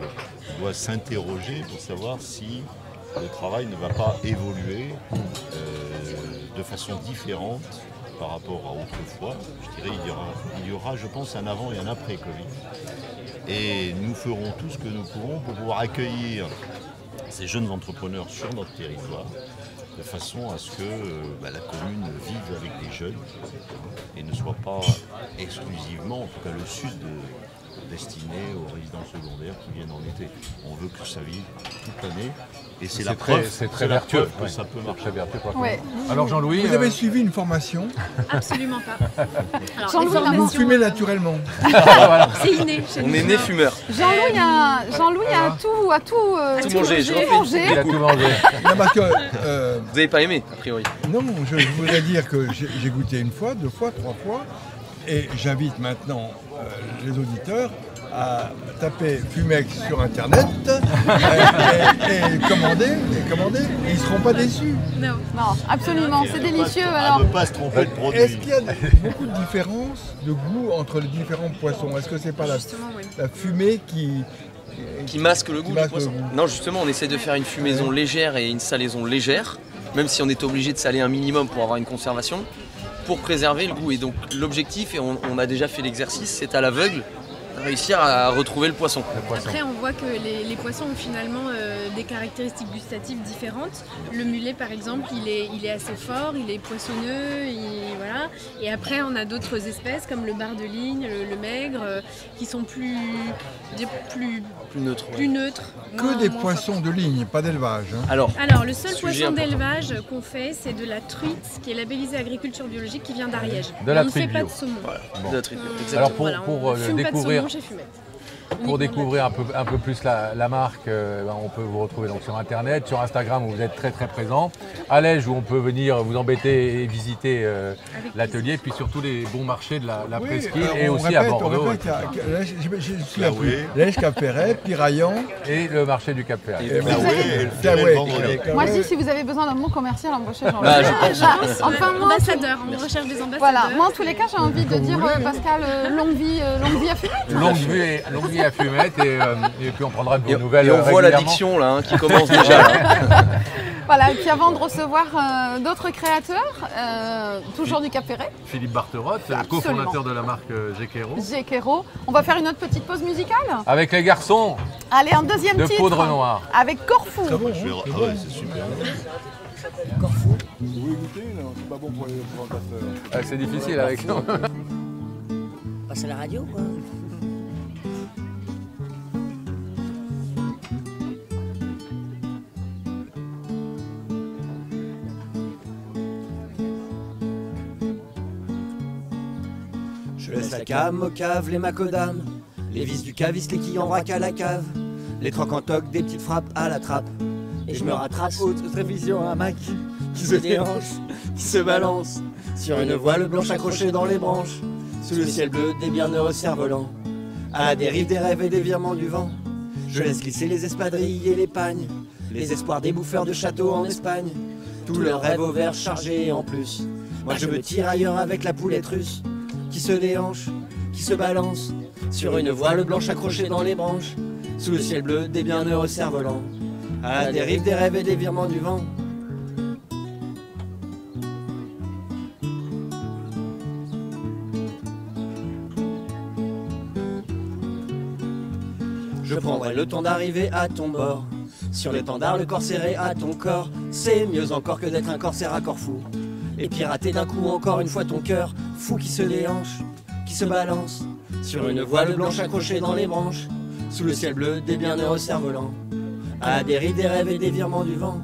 doit s'interroger pour savoir si le travail ne va pas évoluer de façon différente par rapport à autrefois. Je dirais il y aura, je pense, un avant et un après Covid. Et nous ferons tout ce que nous pourrons pour pouvoir accueillir ces jeunes entrepreneurs sur notre territoire, de façon à ce que la commune vive avec des jeunes et ne soit pas exclusivement, en tout cas le sud, destiné aux résidents secondaires qui viennent en été. On veut que ça vive toute l'année et c'est la preuve, c'est très vertueux que ça peut marcher. Très vertueux pour la Ouais. commune. Alors Jean-Louis, Vous avez suivi une formation, Absolument pas. Alors, Jean-Louis, les la vous formations, fumez naturellement. c'est inné chez On nous. est né fumeur. Jean-Louis a Tout mangé, je refais mangé. il a tout mangé. Non, parce que, Vous n'avez pas aimé, a priori. non, je voudrais dire que j'ai goûté une fois, 2 fois, 3 fois, et j'invite maintenant les auditeurs à taper Fumex sur internet et commander, et ils ne seront pas déçus. Non. Non, absolument, c'est délicieux. À Alors, ne pas se tromper de produit. Est-ce qu'il y a beaucoup de différences de goût entre les différents poissons? Est-ce que c'est pas Justement, oui. la fumée Qui masque le goût du masque le poisson. goût. Non, justement, on essaie de faire une fumaison légère et une salaison légère, même si on est obligé de saler un minimum pour avoir une conservation, pour préserver le goût. Et donc l'objectif, et on a déjà fait l'exercice, c'est à l'aveugle réussir à retrouver le poisson. Après, on voit que les poissons ont finalement des caractéristiques gustatives différentes. Le mulet par exemple, il est assez fort, il est poissonneux, voilà. Et après on a d'autres espèces comme le bar de ligne, le maigre, qui sont plus neutres. Plus neutres. Que des poissons de ligne, pas d'élevage. Hein. Alors le seul poisson d'élevage qu'on fait, c'est de la truite qui est labellisée agriculture biologique qui vient d'Ariège. De la on ne fait truite pas bio. de saumon. Voilà, de la truite bio. Alors on fume découvrir... pas de saumon chez Fumette. Pour découvrir un peu plus la marque, on peut vous retrouver donc sur Internet, sur Instagram où vous êtes très présent, à Lège où on peut venir vous embêter et visiter l'atelier, puis surtout les bons marchés de la presqu'île et aussi à Bordeaux. Lège, Cap-Ferret, Piraillan et le marché du Cap-Ferret. Moi je dis si vous avez besoin d'un mot commercial embauché, j'en Enfin, ambassadeur, on recherche des ambassadeurs. Voilà, moi en tous les cas j'ai envie de dire Pascal, longue vie à Fumette. Longue vie à Fumette et puis on prendra de vos nouvelles. Et on voit l'addiction là qui commence déjà. Là. Voilà, et puis avant de recevoir d'autres créateurs, toujours du Cap-Ferret. Philippe Barterotte, cofondateur de la marque Gekero. Gekero. On va faire une autre petite pause musicale. Avec les garçons. Allez, un deuxième de titre. Poudre Noire. Avec Corfou. C'est bon, c'est super. Corfou. Vous goûter, c'est pas bon pour les présentateurs. C'est difficile avec nous. C'est la radio quoi. Je laisse la cam au cave, les macodam, les vis du caviste, les quilles en vrac à la cave, les trocs en toc, des petites frappes à la trappe. Et je me rattrape haute révision à Mac qui se déhanche, qui se balance sur une voile blanche accrochée dans les branches, sous le ciel bleu des bienheureux cerfs-volants, à la dérive des rêves et des virements du vent. Je laisse glisser les espadrilles et les pagnes, les espoirs des bouffeurs de châteaux en Espagne, tous leurs rêves au vert chargés en plus. Moi je me tire ailleurs avec la poulette russe qui se déhanche, qui se balance sur une voile blanche accrochée dans les branches, sous le ciel bleu des bienheureux cerfs-volants, à la dérive des rêves et des virements du vent. Je prendrai le temps d'arriver à ton bord, sur l'étendard le corps serré à ton corps. C'est mieux encore que d'être un corsaire à Corfou et pirater d'un coup encore une fois ton cœur fou qui se déhanche, qui se balance sur une voile blanche accrochée dans les branches, sous le ciel bleu des bienheureux cerfs-volants, à la dérive des rêves et des virements du vent,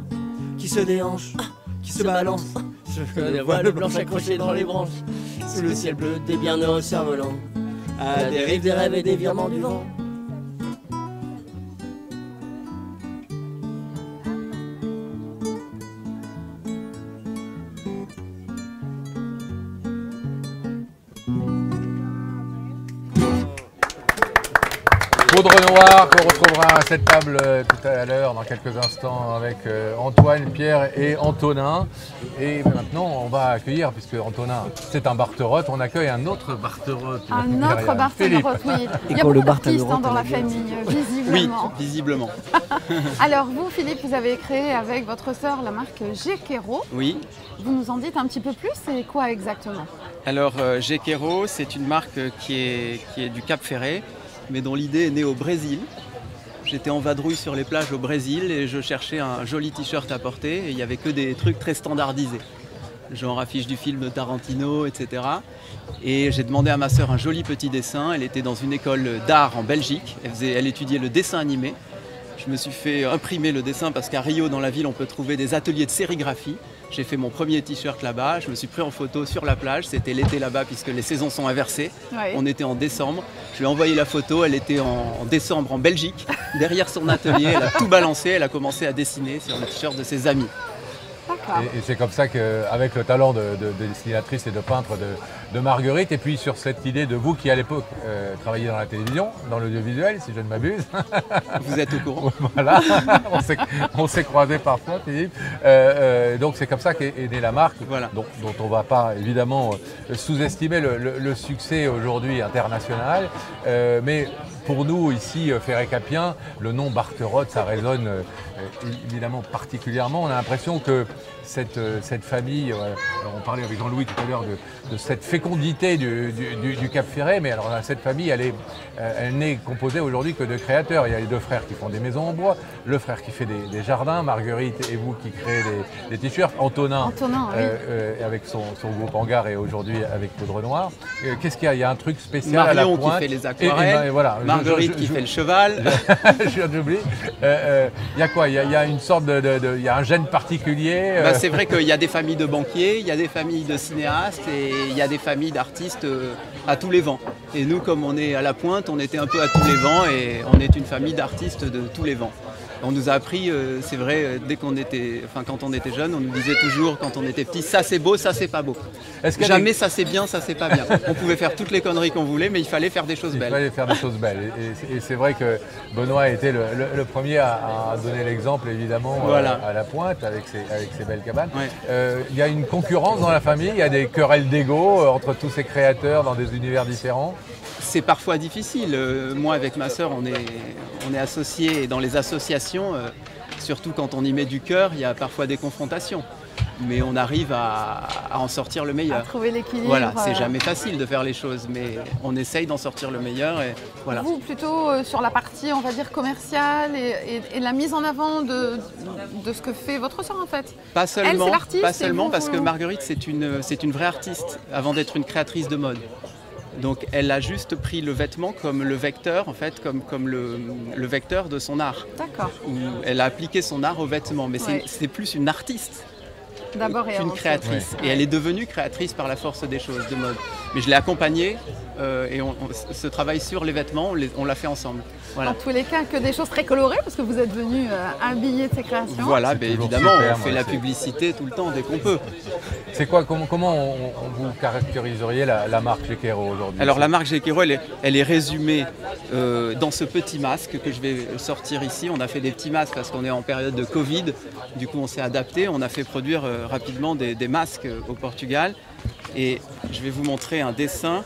qui se déhanche, qui se balance sur une voile blanche accrochée dans les branches, sous le ciel bleu des bienheureux cerfs-volants, à la dérive des rêves et des virements du vent. Poudre Noire qu'on retrouvera à cette table tout à l'heure dans quelques instants avec Antoine, Pierre et Antonin. Et maintenant on va accueillir, puisque Antonin c'est un Barterotte, on accueille un autre Barterotte. Un autre Barterotte, oui. Il y a beaucoup d'artistes dans la famille, visiblement. Oui, visiblement. Alors vous Philippe, vous avez créé avec votre sœur la marque Gekero. Oui. Vous nous en dites un petit peu plus, c'est quoi exactement? Alors Gekero, c'est une marque qui est du Cap-Ferret, mais dont l'idée est née au Brésil. J'étais en vadrouille sur les plages au Brésil et je cherchais un joli t-shirt à porter et il n'y avait que des trucs très standardisés, genre affiche du film de Tarantino, etc. Et j'ai demandé à ma sœur un joli petit dessin. Elle était dans une école d'art en Belgique, elle étudiait le dessin animé. Je me suis fait imprimer le dessin parce qu'à Rio, dans la ville, on peut trouver des ateliers de sérigraphie. J'ai fait mon premier t-shirt là-bas, je me suis pris en photo sur la plage, c'était l'été là-bas puisque les saisons sont inversées. Oui. On était en décembre, je lui ai envoyé la photo, elle était en décembre en Belgique, derrière son atelier, elle a tout balancé, elle a commencé à dessiner sur le t-shirt de ses amis. Et c'est comme ça qu'avec le talent de dessinatrice et de peintre de Marguerite, et puis sur cette idée de vous qui à l'époque travailliez dans la télévision, dans l'audiovisuel, si je ne m'abuse. Vous êtes au courant. Voilà, on s'est croisés parfois, Philippe. Donc c'est comme ça qu'est née la marque, voilà. dont on ne va pas évidemment sous-estimer le succès aujourd'hui international. Mais pour nous, ici, Ferré-Capien, le nom Barterotte, ça résonne évidemment particulièrement. On a l'impression que cette famille, on parlait avec Jean-Louis tout à l'heure de cette fécondité du Cap Ferret, mais alors cette famille, elle n'est composée aujourd'hui que de créateurs. Il y a les deux frères qui font des maisons en bois, le frère qui fait des jardins, Marguerite et vous qui créez des t-shirts, Antonin oui. Avec son groupe Hangar et aujourd'hui avec Poudre Noire. Qu'est-ce qu'il y a? Il y a un truc spécial à la pointe. Marion qui fait les aquarelles, voilà, Marguerite qui fait le cheval. J'oublie. Il y a quoi? Il y a une sorte il y a un gène particulier. C'est vrai qu'il y a des familles de banquiers, il y a des familles de cinéastes et il y a des familles d'artistes à tous les vents. Et nous, comme on est à la pointe, on était un peu à tous les vents et on est une famille d'artistes de tous les vents. On nous a appris, c'est vrai, quand on était jeune, on nous disait toujours, quand on était petit, ça c'est beau, ça c'est pas beau. Jamais ça c'est bien, ça c'est pas bien. On pouvait faire toutes les conneries qu'on voulait, mais il fallait faire des choses belles. Il fallait faire des choses belles. Et c'est vrai que Benoît a été le premier à donner l'exemple, évidemment, voilà. À la pointe, avec ses belles cabanes. Ouais. Il y a une concurrence dans la famille, il y a des querelles d'ego entre tous ces créateurs dans des univers différents. C'est parfois difficile. Moi, avec ma sœur, on est associés et dans les associations, surtout quand on y met du cœur, il y a parfois des confrontations. Mais on arrive à en sortir le meilleur. À trouver l'équilibre. Voilà, c'est jamais facile de faire les choses, mais on essaye d'en sortir le meilleur. Et voilà. Vous, plutôt sur la partie, on va dire, commerciale et la mise en avant de ce que fait votre sœur, en fait. Pas seulement, elle, l'artiste, pas seulement parce que Marguerite, c'est une vraie artiste avant d'être une créatrice de mode. Donc elle a juste pris le vêtement comme le vecteur, en fait, comme le vecteur de son art. D'accord. Elle a appliqué son art au vêtement, mais c'est plus une artiste qu'une créatrice. Et elle est devenue créatrice par la force des choses, de mode. Mais je l'ai accompagnée et ce travail sur les vêtements, on l'a fait ensemble. Voilà. Dans tous les cas, que des choses très colorées, parce que vous êtes venu habiller de ces créations. Voilà, évidemment, on fait la publicité tout le temps, dès qu'on peut. C'est quoi, comment vous caractériseriez la marque Gekero aujourd'hui? Alors la marque Gekero, elle est résumée dans ce petit masque que je vais sortir ici. On a fait des petits masques parce qu'on est en période de Covid. Du coup, on s'est adapté. On a fait produire rapidement des masques au Portugal. Et je vais vous montrer un dessin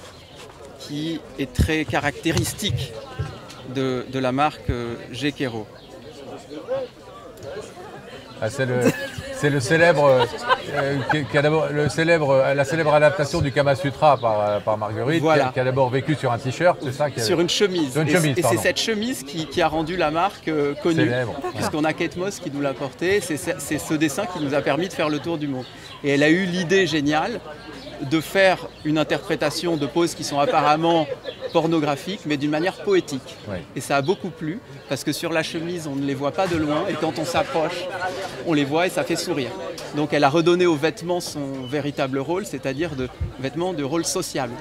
qui est très caractéristique de la marque Gekero. Ah, c'est le célèbre, la célèbre adaptation du Kama Sutra par Marguerite, voilà. Qui a d'abord vécu sur un t-shirt, c'est ça? Sur une chemise. Et c'est cette chemise qui a rendu la marque connue. Célèbre. Puisqu'on a Kate Moss qui nous l'a portée, c'est ce dessin qui nous a permis de faire le tour du monde. Et elle a eu l'idée géniale de faire une interprétation de poses qui sont apparemment pornographiques, mais d'une manière poétique. Oui. Et ça a beaucoup plu, parce que sur la chemise, on ne les voit pas de loin, et quand on s'approche, on les voit et ça fait sourire. Donc elle a redonné aux vêtements son véritable rôle, c'est-à-dire de vêtements de rôle sociable,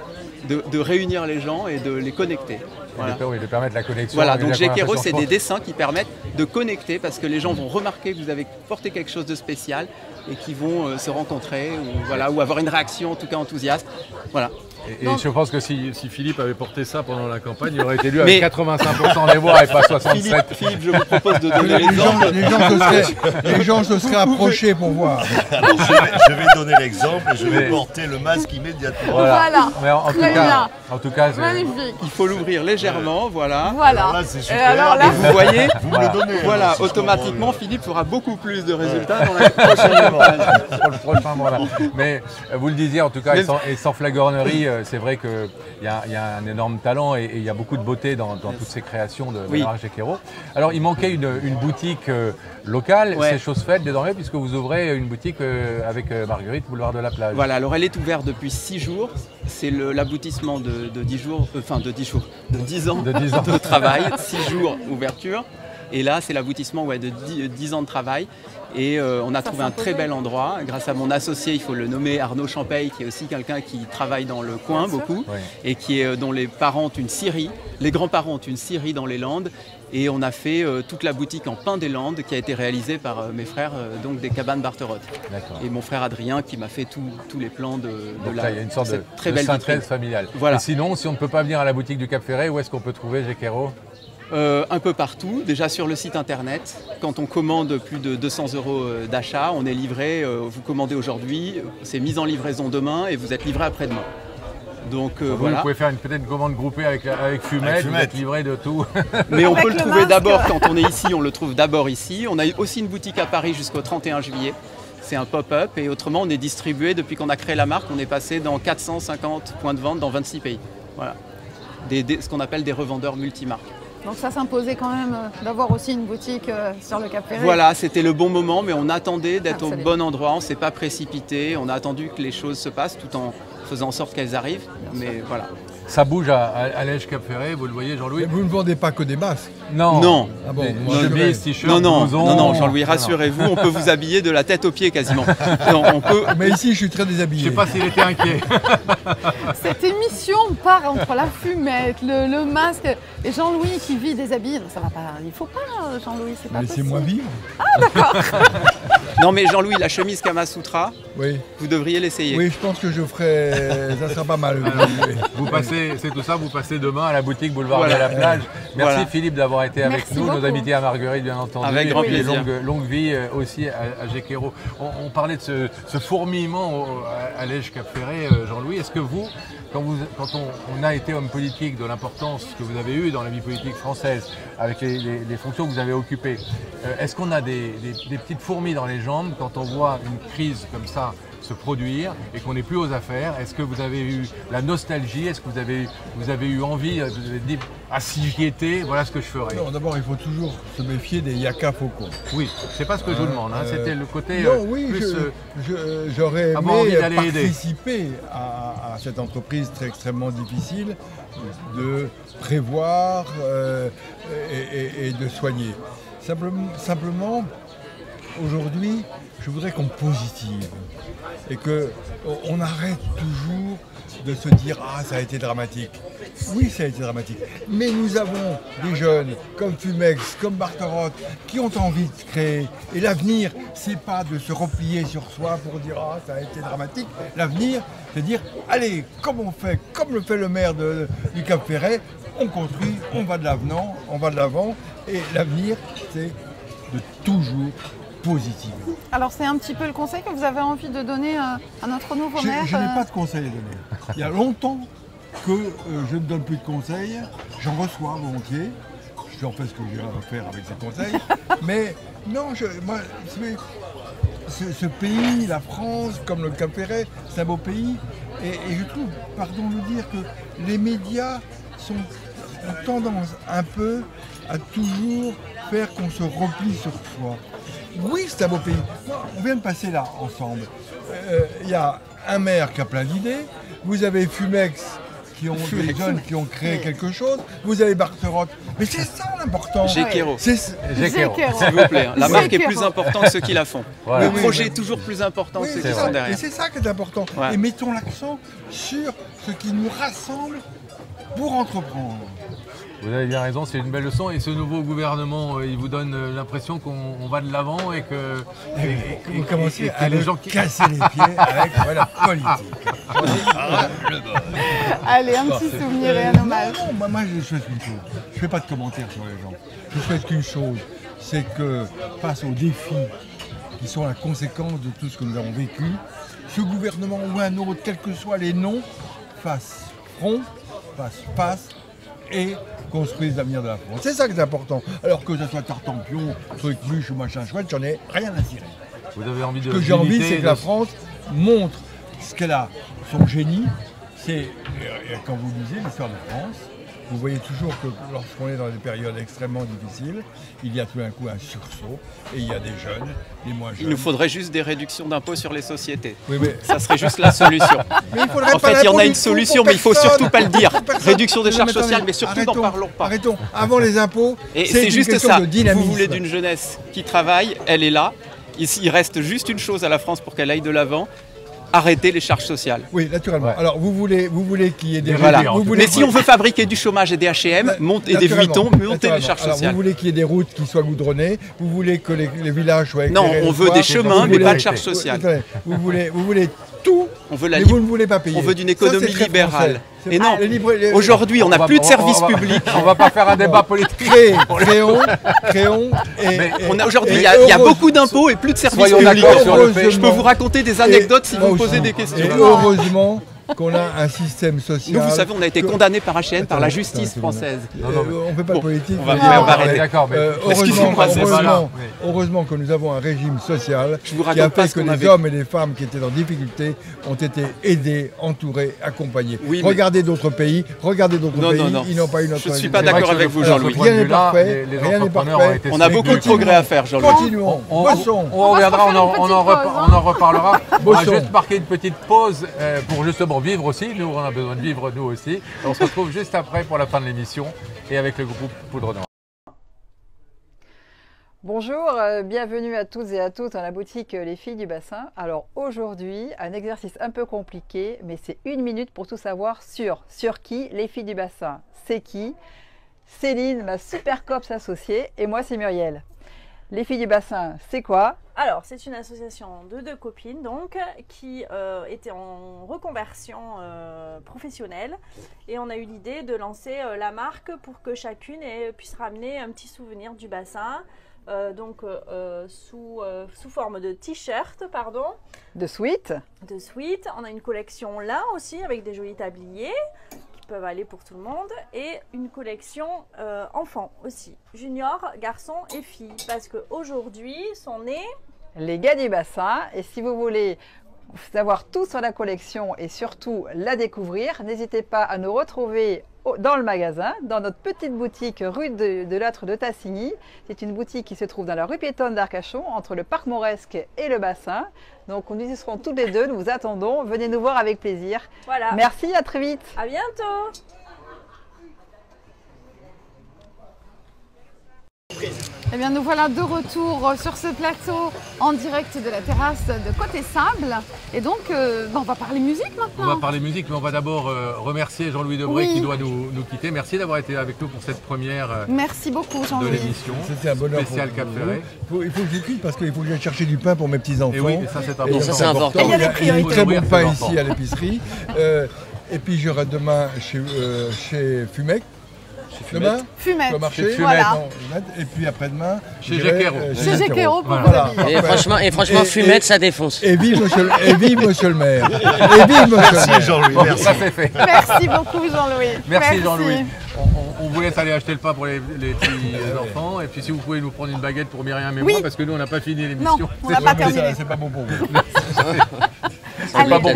de réunir les gens et de les connecter. Voilà. Oui, de permettre la connexion. Voilà, donc Gekero, c'est des dessins qui permettent de connecter, parce que les gens vont remarquer que vous avez porté quelque chose de spécial, et qui vont se rencontrer ou avoir une réaction en tout cas enthousiaste. Voilà. Et je pense que si Philippe avait porté ça pendant la campagne, il aurait été élu avec 85% des voix et pas 67%. Philippe, je vous propose de donner l'exemple. Les gens se seraient approchés pour voir. Je vais donner l'exemple et je vais porter le masque immédiatement. Voilà. Mais en tout cas, magnifique. Il faut l'ouvrir légèrement, voilà. Voilà. Là, c'est super. Et vous voyez, vous me le donnez. Voilà, automatiquement, Philippe fera beaucoup plus de résultats dans la prochaine campagne. Pour le prochain mandat. Mais vous le disiez, en tout cas, et sans flagornerie, c'est vrai qu'il y a un énorme talent et il y a beaucoup de beauté dans toutes ces créations de la marque Gekero. Alors, il manquait une boutique locale, c'est chose faite désormais, puisque vous ouvrez une boutique avec Marguerite, boulevard de la Plage. Voilà, alors elle est ouverte depuis 6 jours. C'est l'aboutissement de 10 ans de travail, 6 jours ouverture. Et là, c'est l'aboutissement de 10 ans de travail. Et on a trouvé un très bel endroit. Grâce à mon associé, il faut le nommer, Arnaud Champaille, qui est aussi quelqu'un qui travaille dans le coin beaucoup. Et dont les parents ont une scierie. Les grands-parents ont une scierie dans les Landes. Et on a fait toute la boutique en pain des Landes qui a été réalisée par mes frères, donc des cabanes Barterotte. Et mon frère Adrien qui m'a fait tous les plans de là, il y a une sorte de très belle synthèse familiale. Voilà. Et sinon, si on ne peut pas venir à la boutique du Cap Ferret, où est-ce qu'on peut trouver Gekero? Un peu partout, déjà sur le site internet. Quand on commande plus de 200 € d'achat, on est livré, vous commandez aujourd'hui, c'est mis en livraison demain et vous êtes livré après-demain. Donc Vous voilà. pouvez faire peut-être une commande groupée avec Fumette, vous êtes livré de tout. Mais on peut le le trouver masque. d'abord quand on est ici, on le trouve d'abord ici. On a aussi une boutique à Paris jusqu'au 31 juillet. C'est un pop-up et autrement on est distribué depuis qu'on a créé la marque, on est passé dans 450 points de vente dans 26 pays. Voilà. Ce qu'on appelle des revendeurs multimarques. Donc ça s'imposait quand même d'avoir aussi une boutique sur le Cap Ferret. Voilà, c'était le bon moment, mais on attendait d'être au Absolument. bon endroit, on ne s'est pas précipité, on a attendu que les choses se passent tout en faisant en sorte qu'elles arrivent. Mais voilà. Ça bouge à l'Èche Cap Ferret, vous le voyez Jean-Louis? Vous ne vendez pas que des masques. Non. Non. Ah bon, Des moi, je chemises, vais. t-shirts, Non, blousons. Jean-Louis, rassurez-vous, on peut vous habiller de la tête aux pieds quasiment. Non, on peut... Mais ici, je suis très Je déshabillé. sais pas s'il était inquiet. Cette émission part entre la fumette, le masque et Jean-Louis qui vit déshabillé. Non, ça va pas. Il faut pas, Jean-Louis, c'est pas possible. Laissez-moi vivre. Non mais Jean-Louis, la chemise Kama Sutra, Oui. vous devriez l'essayer. Oui, je pense que je ferai. Ça sera pas mal. Oui. Vous passez, c'est tout ça, vous passez demain à la boutique Boulevard Voilà. de la Plage. Merci Voilà. Philippe d'avoir été avec Merci nous, beaucoup. nos amitiés à Marguerite bien entendu. Avec grand et puis plaisir. longue vie aussi à Géquéro. On parlait de ce fourmillement à l'Èche Cap Ferret, Jean-Louis. Est-ce que vous, quand on a été homme politique, de l'importance que vous avez eue dans la vie politique française, avec les fonctions que vous avez occupées, est-ce qu'on a des petites fourmis dans les jambes quand on voit une crise comme ça se produire et qu'on n'est plus aux affaires? Est-ce que vous avez eu la nostalgie? Est-ce que vous avez eu envie, vous avez dit, ah si j'y étais, voilà ce que je ferais? Non, d'abord, il faut toujours se méfier des yaka faucons. Oui, c'est pas ce que je vous demande, hein, c'était le côté Non, oui, plus... j'aurais avoir envie aimé d'aller aider. participer à cette entreprise très extrêmement difficile de prévoir et de soigner. Simplement, aujourd'hui, je voudrais qu'on positive et qu'on arrête toujours de se dire « Ah, ça a été dramatique ». Oui, ça a été dramatique. Mais nous avons des jeunes comme Fumex, comme Barterotte, qui ont envie de créer. Et l'avenir, c'est pas de se replier sur soi pour dire « Ah, ça a été dramatique ». L'avenir, c'est de dire « Allez, comme on fait, comme le fait le maire du Cap Ferret, on construit, on va de l'avant. Et l'avenir, c'est de toujours positiver. Alors c'est un petit peu le conseil que vous avez envie de donner à notre nouveau maire. Je n'ai pas de conseils à donner. Il y a longtemps que je ne donne plus de conseils. J'en reçois volontiers. J'en fais ce que j'ai à faire avec ces conseils. Mais non, ce pays, la France, comme le Cap Ferret, c'est un beau pays. Et je trouve, pardon de le dire, que les médias ont tendance un peu à toujours faire qu'on se replie sur soi. Oui, c'est un beau pays. On vient de passer là, ensemble. Il y a un maire qui a plein d'idées. Vous avez Fumex, des jeunes qui ont créé quelque chose. Vous avez Barterotte. Mais c'est ça l'important. Géquéro. Géquéro. S'il vous plaît. La marque est Géquéro. plus importante que ceux qui la font. Voilà. Le projet est toujours plus important que Oui, ceux c'est qui ça. sont derrière. Et c'est ça qui est important. Ouais. Et mettons l'accent sur ce qui nous rassemble pour entreprendre. Vous avez bien raison, c'est une belle leçon. Et ce nouveau gouvernement, il vous donne l'impression qu'on va de l'avant et que... Vous commencez et à les me gens qui... casser les pieds avec la politique. Allez, un petit souvenir et un hommage. Non, moi je souhaite une chose. Je ne fais pas de commentaires sur les gens. Je souhaite qu'une chose, c'est que face aux défis qui sont la conséquence de tout ce que nous avons vécu, ce gouvernement ou un autre, quels que soient les noms, fasse front, fasse face et construise l'avenir de la France. C'est ça qui est important. Alors que ce soit Tartampion, truc bûche ou machin chouette, j'en ai rien à cirer. Vous avez envie de... Ce que j'ai envie, c'est que la de- France montre ce qu'elle a, son génie. C'est, quand vous lisez l'histoire de France, vous voyez toujours que lorsqu'on est dans des périodes extrêmement difficiles, il y a tout d'un coup un sursaut et il y a des jeunes, des moins jeunes. Il nous faudrait juste des réductions d'impôts sur les sociétés. Oui, mais... Ça serait juste la solution. Mais il faudrait En pas fait, il y en l'impôt a du une tout solution, pour mais il faut personne. surtout pas le dire. Pour personne. Réduction des Non, charges mais attendez, sociales, mais surtout n'en parlons pas. Arrêtons. Avant les impôts, Et c'est c'est une juste question ça. de dynamisme. Vous voulez d'une jeunesse qui travaille, elle est là. Il reste juste une chose à la France pour qu'elle aille de l'avant. Arrêter les charges sociales. Oui, naturellement. Ouais. Alors, vous voulez qu'il y ait des... Voilà. Vous voulez... Mais si on veut fabriquer du chômage et des H&M, et des Vuitton, montez les charges Alors, sociales. vous voulez qu'il y ait des routes qui soient goudronnées, vous voulez que les villages soient éclairés. Non, on le veut soir, des chemins, vous mais voulez- pas de charges sociales. Attendez, vous voulez tout, On veut la mais libre. vous ne voulez pas payer. On veut d'une Ça, c'est économie très libérale. français. C'est Et non, les aujourd'hui, on n'a plus de services publics. On va pas faire un débat politique. Créons. Aujourd'hui, il y a beaucoup d'impôts et plus de services Soyons publics. d'accord sur le fait. Je peux vous raconter des anecdotes si vous me posez des questions. Et heureusement, qu'on a un système social. Nous, vous savez, on a été condamnés par HN, par la justice française. On ne fait pas de politique. On va arrêter. D'accord, mais heureusement que nous avons un régime social qui a raconte pas fait ce que qu'on les hommes et les femmes qui étaient en difficulté ont été aidés, entourés, accompagnés. Oui, regardez d'autres pays, ils n'ont pas eu notre. Je ne suis pas d'accord avec vous, Jean-Louis. Rien n'est parfait. On a beaucoup de progrès à faire, Jean-Louis. Continuons. Bossons. On reviendra, on en reparlera. On va juste marquer une petite pause pour justement vivre aussi. Nous, on a besoin de vivre nous aussi. On se retrouve juste après pour la fin de l'émission et avec le groupe Poudre Noire. Bonjour, bienvenue à toutes et à tous dans la boutique Les Filles du Bassin. Alors aujourd'hui, un exercice un peu compliqué, mais c'est 1 minute pour tout savoir sur qui Les Filles du Bassin. C'est qui? Céline, ma super copse associée, et moi c'est Muriel. Les Filles du Bassin, c'est quoi? Alors, c'est une association de 2 copines donc, qui étaient en reconversion professionnelle et on a eu l'idée de lancer la marque pour que chacune puisse ramener un petit souvenir du bassin. Sous forme de t-shirt, pardon. De sweat. De sweat. On a une collection là aussi avec des jolis tabliers qui peuvent aller pour tout le monde et une collection enfants aussi, junior, garçons et filles, parce qu'aujourd'hui sont nés les gars du bassin. Et si vous voulez savoir tout sur la collection et surtout la découvrir, n'hésitez pas à nous retrouver dans le magasin, dans notre petite boutique rue de l'Âtre de Tassigny. C'est une boutique qui se trouve dans la rue piétonne d'Arcachon, entre le parc Mauresque et le bassin. Donc nous y serons toutes les deux, nous vous attendons, venez nous voir avec plaisir. Voilà. Merci, à très vite. À bientôt. Eh bien, nous voilà de retour sur ce plateau en direct de la terrasse de Côté Sable. Et donc, on va parler musique maintenant. On va parler musique, mais on va d'abord remercier Jean-Louis Debré qui doit nous quitter. Merci d'avoir été avec nous pour cette première Merci beaucoup, Jean-Louis. de l'émission. C'était un bonheur spécial Cap Ferret. Il faut que je quitte parce qu'il faut que j'aille chercher du pain pour mes petits-enfants. Et oui, ça c'est important. Ça, c'est important. Il y a du très bon pain ici à l'épicerie. Et puis j'irai demain chez Fumec. Demain, Fumette. au marché, Voilà. Et puis après-demain, chez Jacquero. Chez Jacquero pour voilà. vous habiller. Et franchement, Fumette, ça défonce. Et vive monsieur le maire. Et vive monsieur le maire. Merci Jean-Louis, merci. Ça c'est fait. Merci beaucoup, Jean-Louis. Merci Jean-Louis. On vous laisse aller acheter le pain pour les petits enfants. Et puis si vous pouvez nous prendre une baguette pour Myriam et moi, parce que nous on n'a pas fini l'émission. Non, on n'a pas terminé. C'est pas bon pour vous.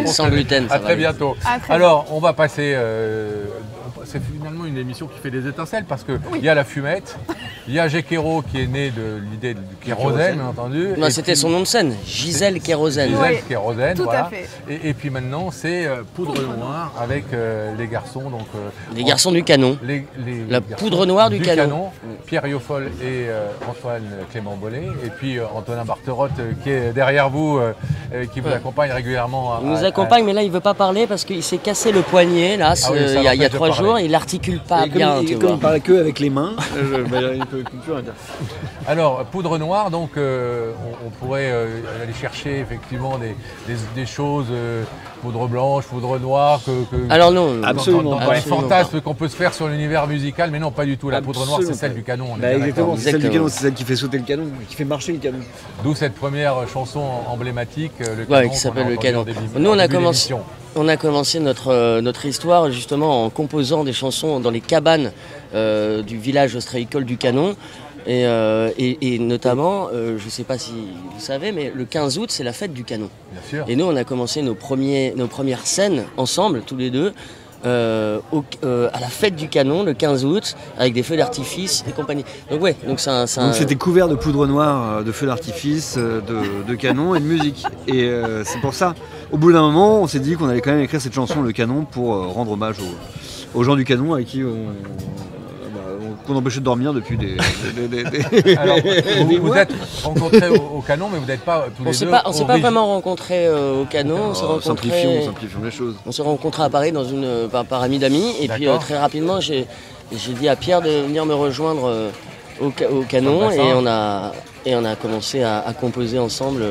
Sans gluten. À très bientôt. Alors, on va passer. C'est finalement une émission qui fait des étincelles parce qu'il y a la Fumette, il y a Jacquero qui est né de l'idée du kérosène, bien entendu. Non, c'était son nom de scène, Gisèle Kérosène. Gisèle Kérosène, tout voilà. à fait. Et puis maintenant, c'est Poudre Noire avec les garçons. Donc, les garçons du canon. La Poudre Noire du canon. Pierre Yoffol et Antoine Clément Bollet. Et puis Antonin Barterotte qui est derrière vous, qui vous accompagne régulièrement. Il nous accompagne, mais là, il ne veut pas parler parce qu'il s'est cassé le poignet là, il y a 3 jours. Il n'articule pas bien. Comme il parle que avec les mains, il peut plus rien dire. Alors, Poudre Noire, donc on pourrait aller chercher effectivement des choses, poudre blanche, poudre noire, alors non, absolument dans les fantasmes qu'on peut se faire sur l'univers musical, mais non, pas du tout. La poudre noire, c'est celle du canon. Exactement, c'est celle du canon, c'est celle qui fait sauter le canon, qui fait marcher le canon. D'où cette première chanson emblématique, le canon, qui s'appelle Le Canon. Nous, on a commencé notre histoire justement en composant des chansons dans les cabanes du village ostréicole du Canon. Et notamment, je ne sais pas si vous savez, mais le 15 août, c'est la fête du canon. Bien sûr. Et nous, on a commencé nos premières scènes ensemble, tous les deux, à la fête du canon, le 15 août, avec des feux d'artifice et compagnie. Donc ouais, donc c'était couvert de poudre noire, de feux d'artifice, de canon et de musique. Et c'est pour ça, au bout d'un moment, on s'est dit qu'on allait quand même écrire cette chanson, Le Canon, pour rendre hommage aux gens du canon avec qui qu'on empêchait de dormir depuis des Alors, vous êtes rencontrés au canon, mais vous n'êtes pas tous les deux. On ne s'est pas vraiment rencontrés au canon. Simplifions les choses. On s'est rencontrés à Paris par ami d'amis. Et puis très rapidement, j'ai dit à Pierre de venir me rejoindre au canon. Et on a commencé à composer ensemble.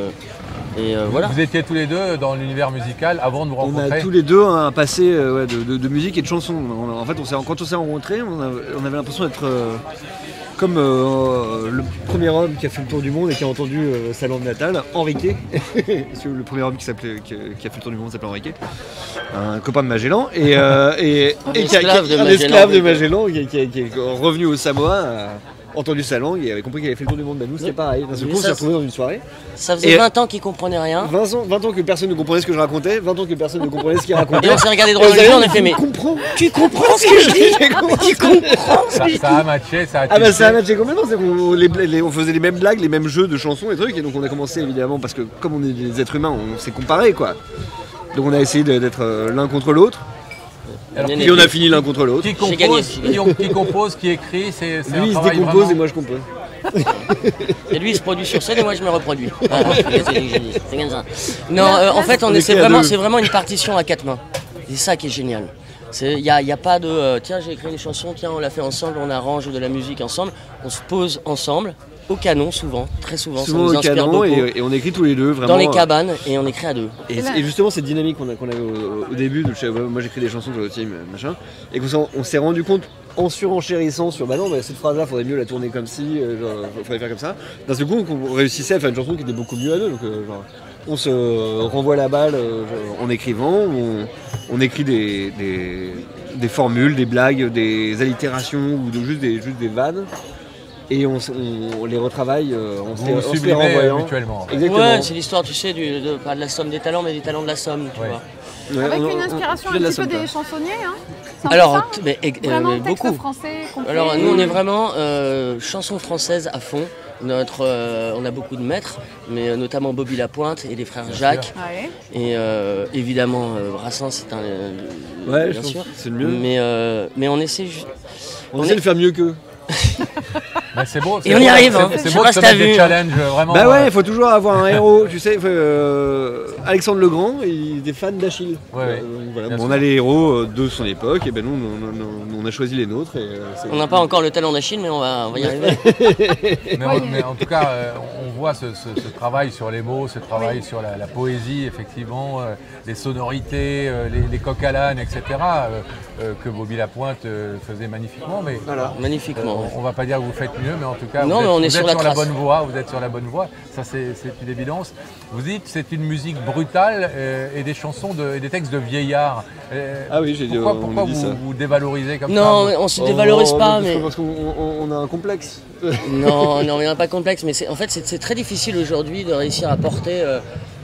Et voilà. Vous étiez tous les deux dans l'univers musical avant de vous rencontrer. On a tous les deux un passé de musique et de chansons. En fait, quand on s'est rencontrés, on avait l'impression comme le premier homme qui a fait le tour du monde et qui a entendu sa langue natale, Enrique. Le premier homme qui a fait le tour du monde s'appelait Enrique, un copain de Magellan et un esclave de Magellan qui est revenu au Samoa, a entendu sa langue et avait compris qu'il avait fait le tour du monde. Nous c'était pareil, d'un seul coup on s'est retrouvés dans une soirée. Ça faisait 20 ans qu'il comprenait rien. 20 ans que personne ne comprenait ce que je racontais, 20 ans que personne ne comprenait ce qu'il racontait. Et on s'est regardé droit dans les yeux, on a fait mais tu comprends ce que je dis? Tu comprends ce que je dis? Ça a matché, ça a Ah bah ça a matché complètement, c'est qu'on faisait les mêmes blagues, les mêmes jeux de chansons et trucs, et donc on a commencé évidemment, parce que comme on est des êtres humains, on s'est comparés quoi. Donc on a essayé d'être l'un contre l'autre. Et on a fini l'un contre l'autre. Qui compose, qui écrit, c'est lui il se décompose vraiment... et moi je compose. Et lui il se produit sur scène et moi je me reproduis. Voilà, c'est comme ça. Non, en fait c'est vraiment une partition à 4 mains. C'est ça qui est génial. Il n'y a pas de tiens j'ai écrit une chanson, tiens on l'a fait ensemble, on arrange de la musique ensemble. On se pose ensemble. Au canon souvent, très souvent, ça nous inspire beaucoup. Et on écrit tous les deux vraiment. Dans les cabanes et on écrit à deux. Et justement cette dynamique qu'on a au début, moi j'écris des chansons, toi aussi machin, et on s'est rendu compte en surenchérissant sur bah non bah, cette phrase là faudrait mieux la tourner comme ci, faudrait faire comme ça. D'un seul coup on réussissait à faire une chanson qui était beaucoup mieux à deux. Donc on se renvoie la balle en écrivant, on écrit des formules, des blagues, des allitérations ou juste des vannes. Et on les retravaille en se les renvoyant mutuellement. Exactement. Ouais, c'est l'histoire, tu sais, pas de la somme des talents, mais des talents de la somme, tu vois. Ouais, avec une inspiration un petit peu des chansonniers, hein. Alors, beaucoup. Français, alors nous on est vraiment chansons françaises à fond. On a beaucoup de maîtres, mais notamment Bobby Lapointe et les frères Jacques. Ouais. Et évidemment Brassens, c'est un. Ouais, bien sûr. C'est le mieux. Mais on essaie. On essaie de faire mieux qu'eux. Bah c'est beau, et on y arrive, hein. C'est beau de se mettre des challenges vraiment. Bah ouais, il faut toujours avoir un héros, tu sais. Alexandre le Grand, il est fan d'Achille. Ouais, voilà. On a les héros de son époque, et ben nous on a choisi les nôtres. Et, on n'a pas encore le talent d'Achille, mais on va y arriver. mais en tout cas, on voit ce travail sur les mots, ce travail sur la poésie, effectivement, les sonorités, les coqs à l'âne, etc. Que Bobby Lapointe faisait magnifiquement. Mais voilà, magnifiquement. On va pas dire que vous faites mieux, mais en tout cas, vous êtes sur la bonne voie. Vous êtes sur la bonne voie. Ça, c'est une évidence. Vous dites c'est une musique brutale et des chansons et des textes de vieillards. Ah oui, j'ai dit. Pourquoi vous dévalorisez comme ça? Non, on se dévalorise pas, mais parce qu'on a un complexe. Non, on n'a pas de complexe, mais en fait, c'est très difficile aujourd'hui de réussir à porter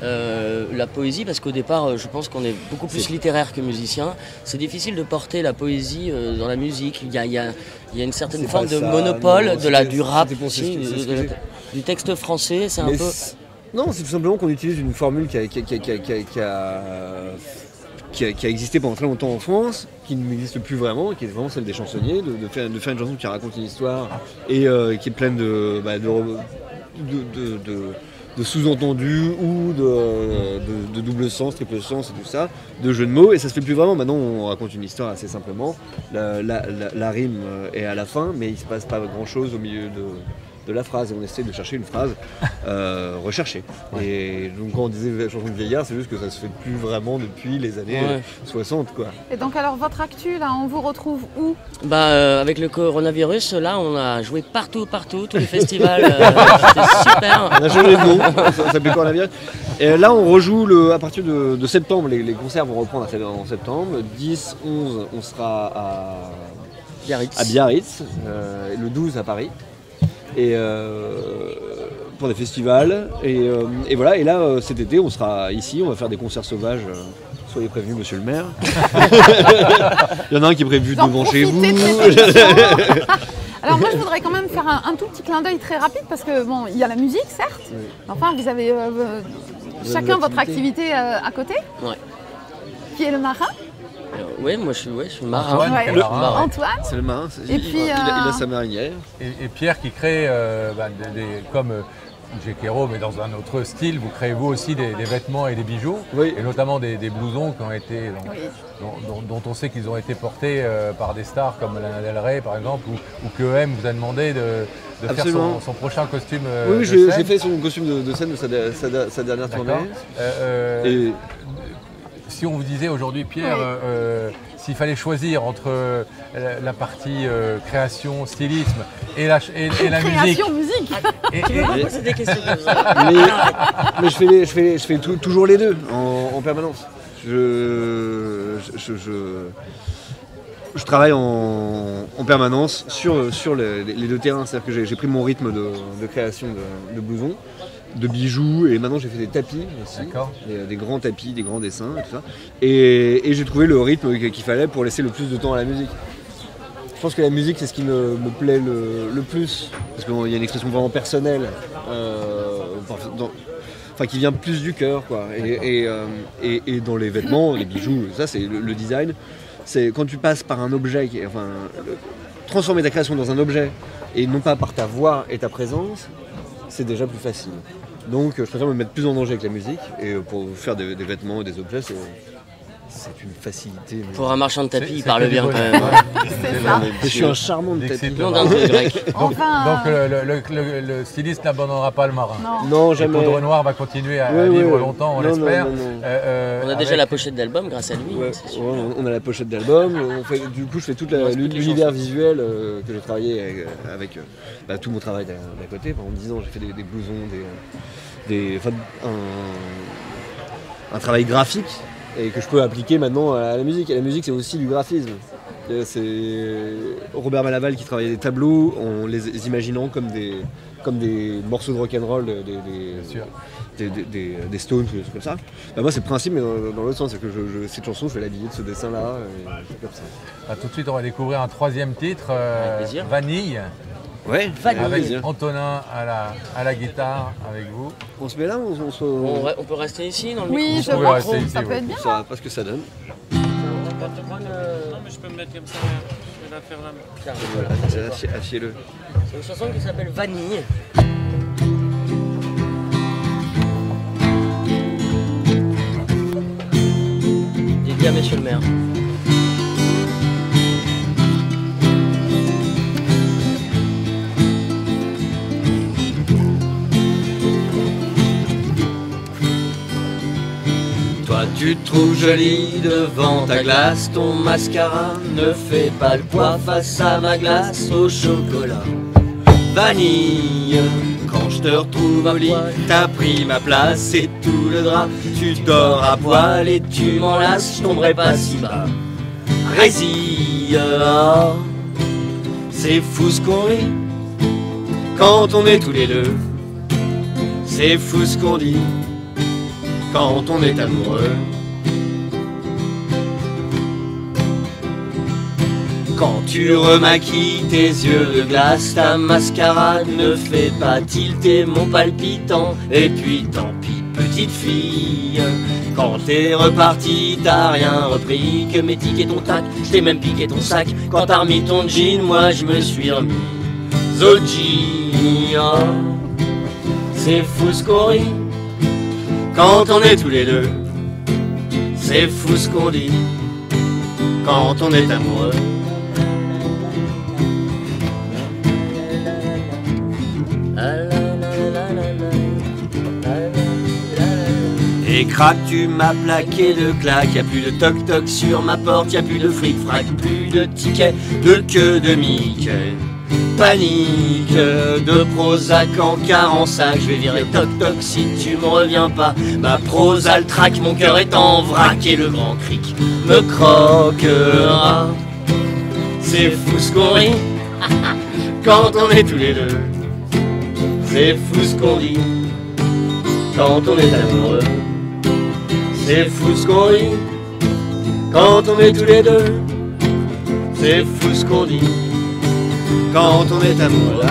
la poésie, parce qu'au départ, je pense qu'on est beaucoup plus littéraire que musicien. C'est difficile de porter la poésie dans la musique. Il y a une certaine forme de monopole du rap, du texte français. C'est un peu. Non, c'est tout simplement qu'on utilise une formule qui a existé pendant très longtemps en France, qui n'existe plus vraiment, qui est vraiment celle des chansonniers, de faire une chanson qui raconte une histoire et qui est pleine de sous-entendus ou de double sens, triple sens et tout ça, de jeux de mots, et ça se fait plus vraiment. Maintenant on raconte une histoire assez simplement, la rime est à la fin, mais il se passe pas grand chose au milieu de la phrase, et on essaie de chercher une phrase recherchée. Ouais. Et donc quand on disait chanson de vieillard, c'est juste que ça se fait plus vraiment depuis les années 60 quoi. Et donc alors votre actu là, on vous retrouve où? Avec le coronavirus, là on a joué partout, tous les festivals, c'était super. On a changé de nom, ça s'appelait coronavirus. Et là on rejoue à partir de septembre, les concerts vont reprendre en septembre. 10, 11, on sera à Biarritz, le 12 à Paris. Et pour des festivals et voilà, et là cet été on sera ici, on va faire des concerts sauvages, soyez prévenus monsieur le maire. Il y en a un qui est prévu devant chez vous. Alors moi je voudrais quand même faire un tout petit clin d'œil très rapide, parce que bon, il y a la musique certes, oui. Enfin vous avez chacun votre activité à côté, qui est le marin. Oui, moi je suis marin. Antoine. C'est le marin. Il a sa marinière. Et Pierre qui crée, comme Gekero, mais dans un autre style, vous créez vous aussi des vêtements et des bijoux, et notamment des blousons qui ont été, dont on sait qu'ils ont été portés par des stars comme Lana Del Rey par exemple, ou que EM vous a demandé de faire son prochain costume. Oui, j'ai fait son costume de scène de sa dernière tournée. si on vous disait aujourd'hui, Pierre, s'il fallait choisir entre la partie création, stylisme et la création, musique. C'est des questions comme ça. Mais je fais toujours les deux en permanence. Je travaille en permanence sur les deux terrains. C'est-à-dire que j'ai pris mon rythme de création de blousons, de bijoux, et maintenant j'ai fait des tapis aussi, des grands tapis, des grands dessins et tout ça. Et j'ai trouvé le rythme qu'il fallait pour laisser le plus de temps à la musique. Je pense que la musique, c'est ce qui me plaît le plus, parce qu'il y a une expression vraiment personnelle, qui vient plus du cœur, quoi. Et dans les vêtements, les bijoux, ça c'est le design. C'est quand tu passes par un objet, transformer ta création dans un objet, et non pas par ta voix et ta présence, c'est déjà plus facile. Donc je préfère me mettre plus en danger avec la musique, et pour faire des vêtements et des objets, c'est une facilité. Mais... Pour un marchand de tapis, il parle bien quand même. C'est ça. Je suis un charmant de tapis. Non, d'un truc grec. Donc le styliste n'abandonnera pas le marin. Non, jamais. Le Poudre Noire va continuer à vivre longtemps, on l'espère. On a déjà la pochette d'album grâce à lui. On a la pochette d'album. Du coup, je fais tout l'univers visuel que j'ai travaillé avec tout mon travail d'à côté. Pendant 10 ans, j'ai fait des blousons, un travail graphique. Et que je peux appliquer maintenant à la musique. Et la musique, c'est aussi du graphisme. C'est Robert Malaval qui travaillait des tableaux en les imaginant comme des morceaux de rock'n'roll, des Stones, des trucs comme ça. Moi, c'est le principe, mais dans l'autre sens, c'est que cette chanson, je vais l'habiller de ce dessin-là, comme ça. Tout de suite, on va découvrir un troisième titre, Vanille. Ouais, avec Antonin à la guitare, avec vous. On se met là ou on peut rester ici dans le micro? Oui, je pense que ça peut être bien. On saura pas ce que ça donne. Non, mais je peux me mettre comme ça, je vais la faire là. Voilà, assieds-le. C'est une chanson qui s'appelle Vanille. Dédié à Monsieur le maire. Tu te trouves jolie devant ta glace, ton mascara ne fait pas le poids face à ma glace au chocolat. Vanille, quand je te retrouve au lit, t'as pris ma place et tout le drap. Tu dors à poil et tu m'enlaces, je tomberai pas si bas. Résille, c'est fou ce qu'on rit quand on est tous les deux. C'est fou ce qu'on dit quand on est amoureux. Quand tu remaquilles tes yeux de glace, ta mascarade ne fait pas tilter mon palpitant. Et puis tant pis petite fille, quand t'es reparti t'as rien repris que mes tickets et ton tac. Je t'ai même piqué ton sac, quand t'as remis ton jean, moi je me suis remis au jean. C'est fou ce qu'on rit quand on est tous les deux. C'est fou ce qu'on dit quand on est amoureux. Et crac, tu m'as plaqué de claques. Y'a plus de toc-toc sur ma porte, y'a plus de fric-frac, plus de tickets, de queue de Mickey. Panique, de Prozac en quart en sac. Je vais virer toc-toc si tu me reviens pas. Ma Prozac traque, mon cœur est en vrac. Et le grand cric me croquera. C'est fou ce qu'on rit quand on est tous les deux. C'est fou ce qu'on dit quand on est amoureux. C'est fou ce qu'on rit quand on est tous les deux. C'est fou ce qu'on dit quand on est amoureux.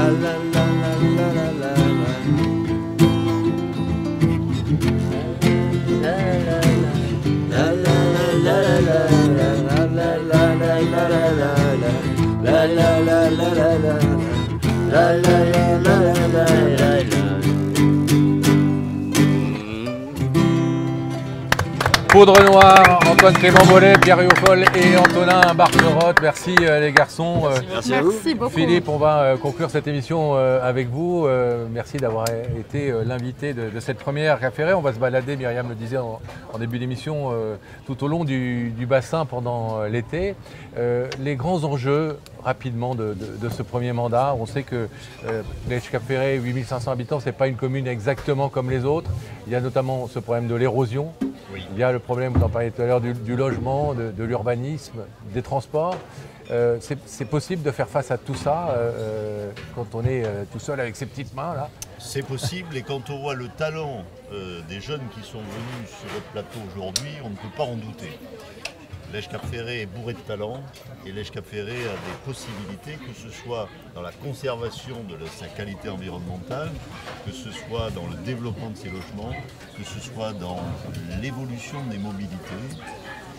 Poudre Noire, Antoine Clément-Mollet, Pierre Riofol et Antonin Barterotte. Merci les garçons. Merci à vous. Merci beaucoup. Philippe, on va conclure cette émission avec vous. Merci d'avoir été l'invité de cette première Cap Ferret. On va se balader, Myriam le disait en début d'émission, tout au long du bassin pendant l'été. Les grands enjeux, rapidement, de ce premier mandat. On sait que Lège Cap Ferret, 8500 habitants, ce n'est pas une commune exactement comme les autres. Il y a notamment ce problème de l'érosion. Oui. Il y a le problème, vous en parliez tout à l'heure, du logement, de l'urbanisme, des transports. C'est possible de faire face à tout ça quand on est tout seul avec ses petites mains là? C'est possible, et quand on voit le talent des jeunes qui sont venus sur notre plateau aujourd'hui, on ne peut pas en douter. Lège Cap Ferret est bourré de talent, et Lège Cap Ferret a des possibilités, que ce soit dans la conservation de sa qualité environnementale, que ce soit dans le développement de ses logements, que ce soit dans l'évolution des mobilités,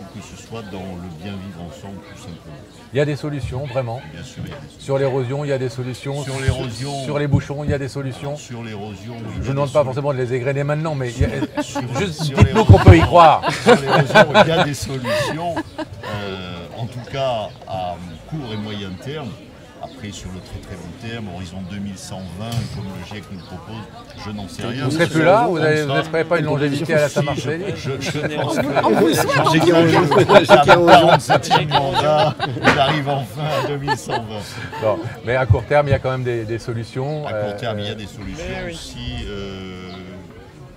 ou que ce soit dans le bien vivre ensemble tout simplement. Il y a des solutions, vraiment. Bien sûr, il y a des solutions. Sur l'érosion, il y a des solutions. Sur l'érosion. Sur les bouchons, il y a des solutions. Sur l'érosion. Je ne demande pas forcément de les égrener maintenant, mais juste sur dites-nous qu'on peut y croire. Sur l'érosion, il y a des solutions, en tout cas à court et moyen terme. Après, sur le très long terme, horizon 2120, comme le GIEC nous le propose, je n'en sais rien. Vous ne serez plus là? Vous n'espérez pas une longévité à la Saint-Marcélie? Je pense que à mon 47e mandat, j'arrive enfin à 2120. Bon, mais à court terme, il y a quand même des solutions. À court terme, il y a des solutions. Si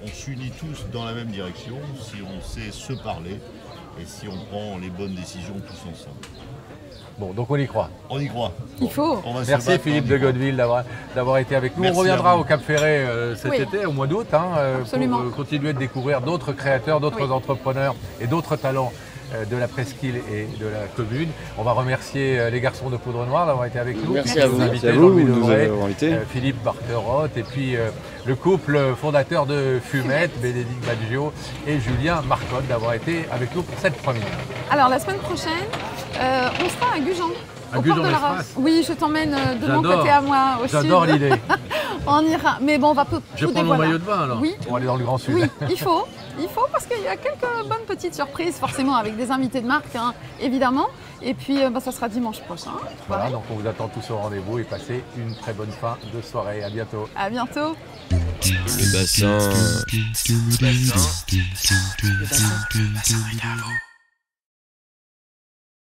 on s'unit tous dans la même direction, si on sait se parler et si on prend les bonnes décisions tous ensemble. Bon, donc on y croit. On y croit. Il faut. Merci Philippe de Gonneville d'avoir été avec nous. Merci, on reviendra au Cap Ferret cet Oui. été, au mois d'août, pour continuer de découvrir d'autres créateurs, d'autres entrepreneurs et d'autres talents de la presqu'île et de la commune. On va remercier les garçons de Poudre Noire d'avoir été avec nous. Merci à vous. Invités, Merci à vous, Jean-Louis nous Lebray, avoir invités. Philippe Barterotte et puis le couple fondateur de Fumette, Bénédicte Baggio et Julien Marcotte d'avoir été avec nous pour cette première. Alors la semaine prochaine, on sera à Gujan. À au Gujan port de la d'Espace. Race. Oui, je t'emmène de mon J'adore. côté à moi au sud. J'adore l'idée. On ira. Mais bon, on va tout Je prends mon dévoiler. maillot de bain alors. Oui. On va aller dans le Grand Sud. Oui, il faut parce qu'il y a quelques bonnes petites surprises, forcément avec des invités de marque, évidemment. Et puis, ça sera dimanche prochain. Voilà, donc on vous attend tous au rendez-vous et passez une très bonne fin de soirée. À bientôt. À bientôt. Le bassin. Le bassin Ricardo.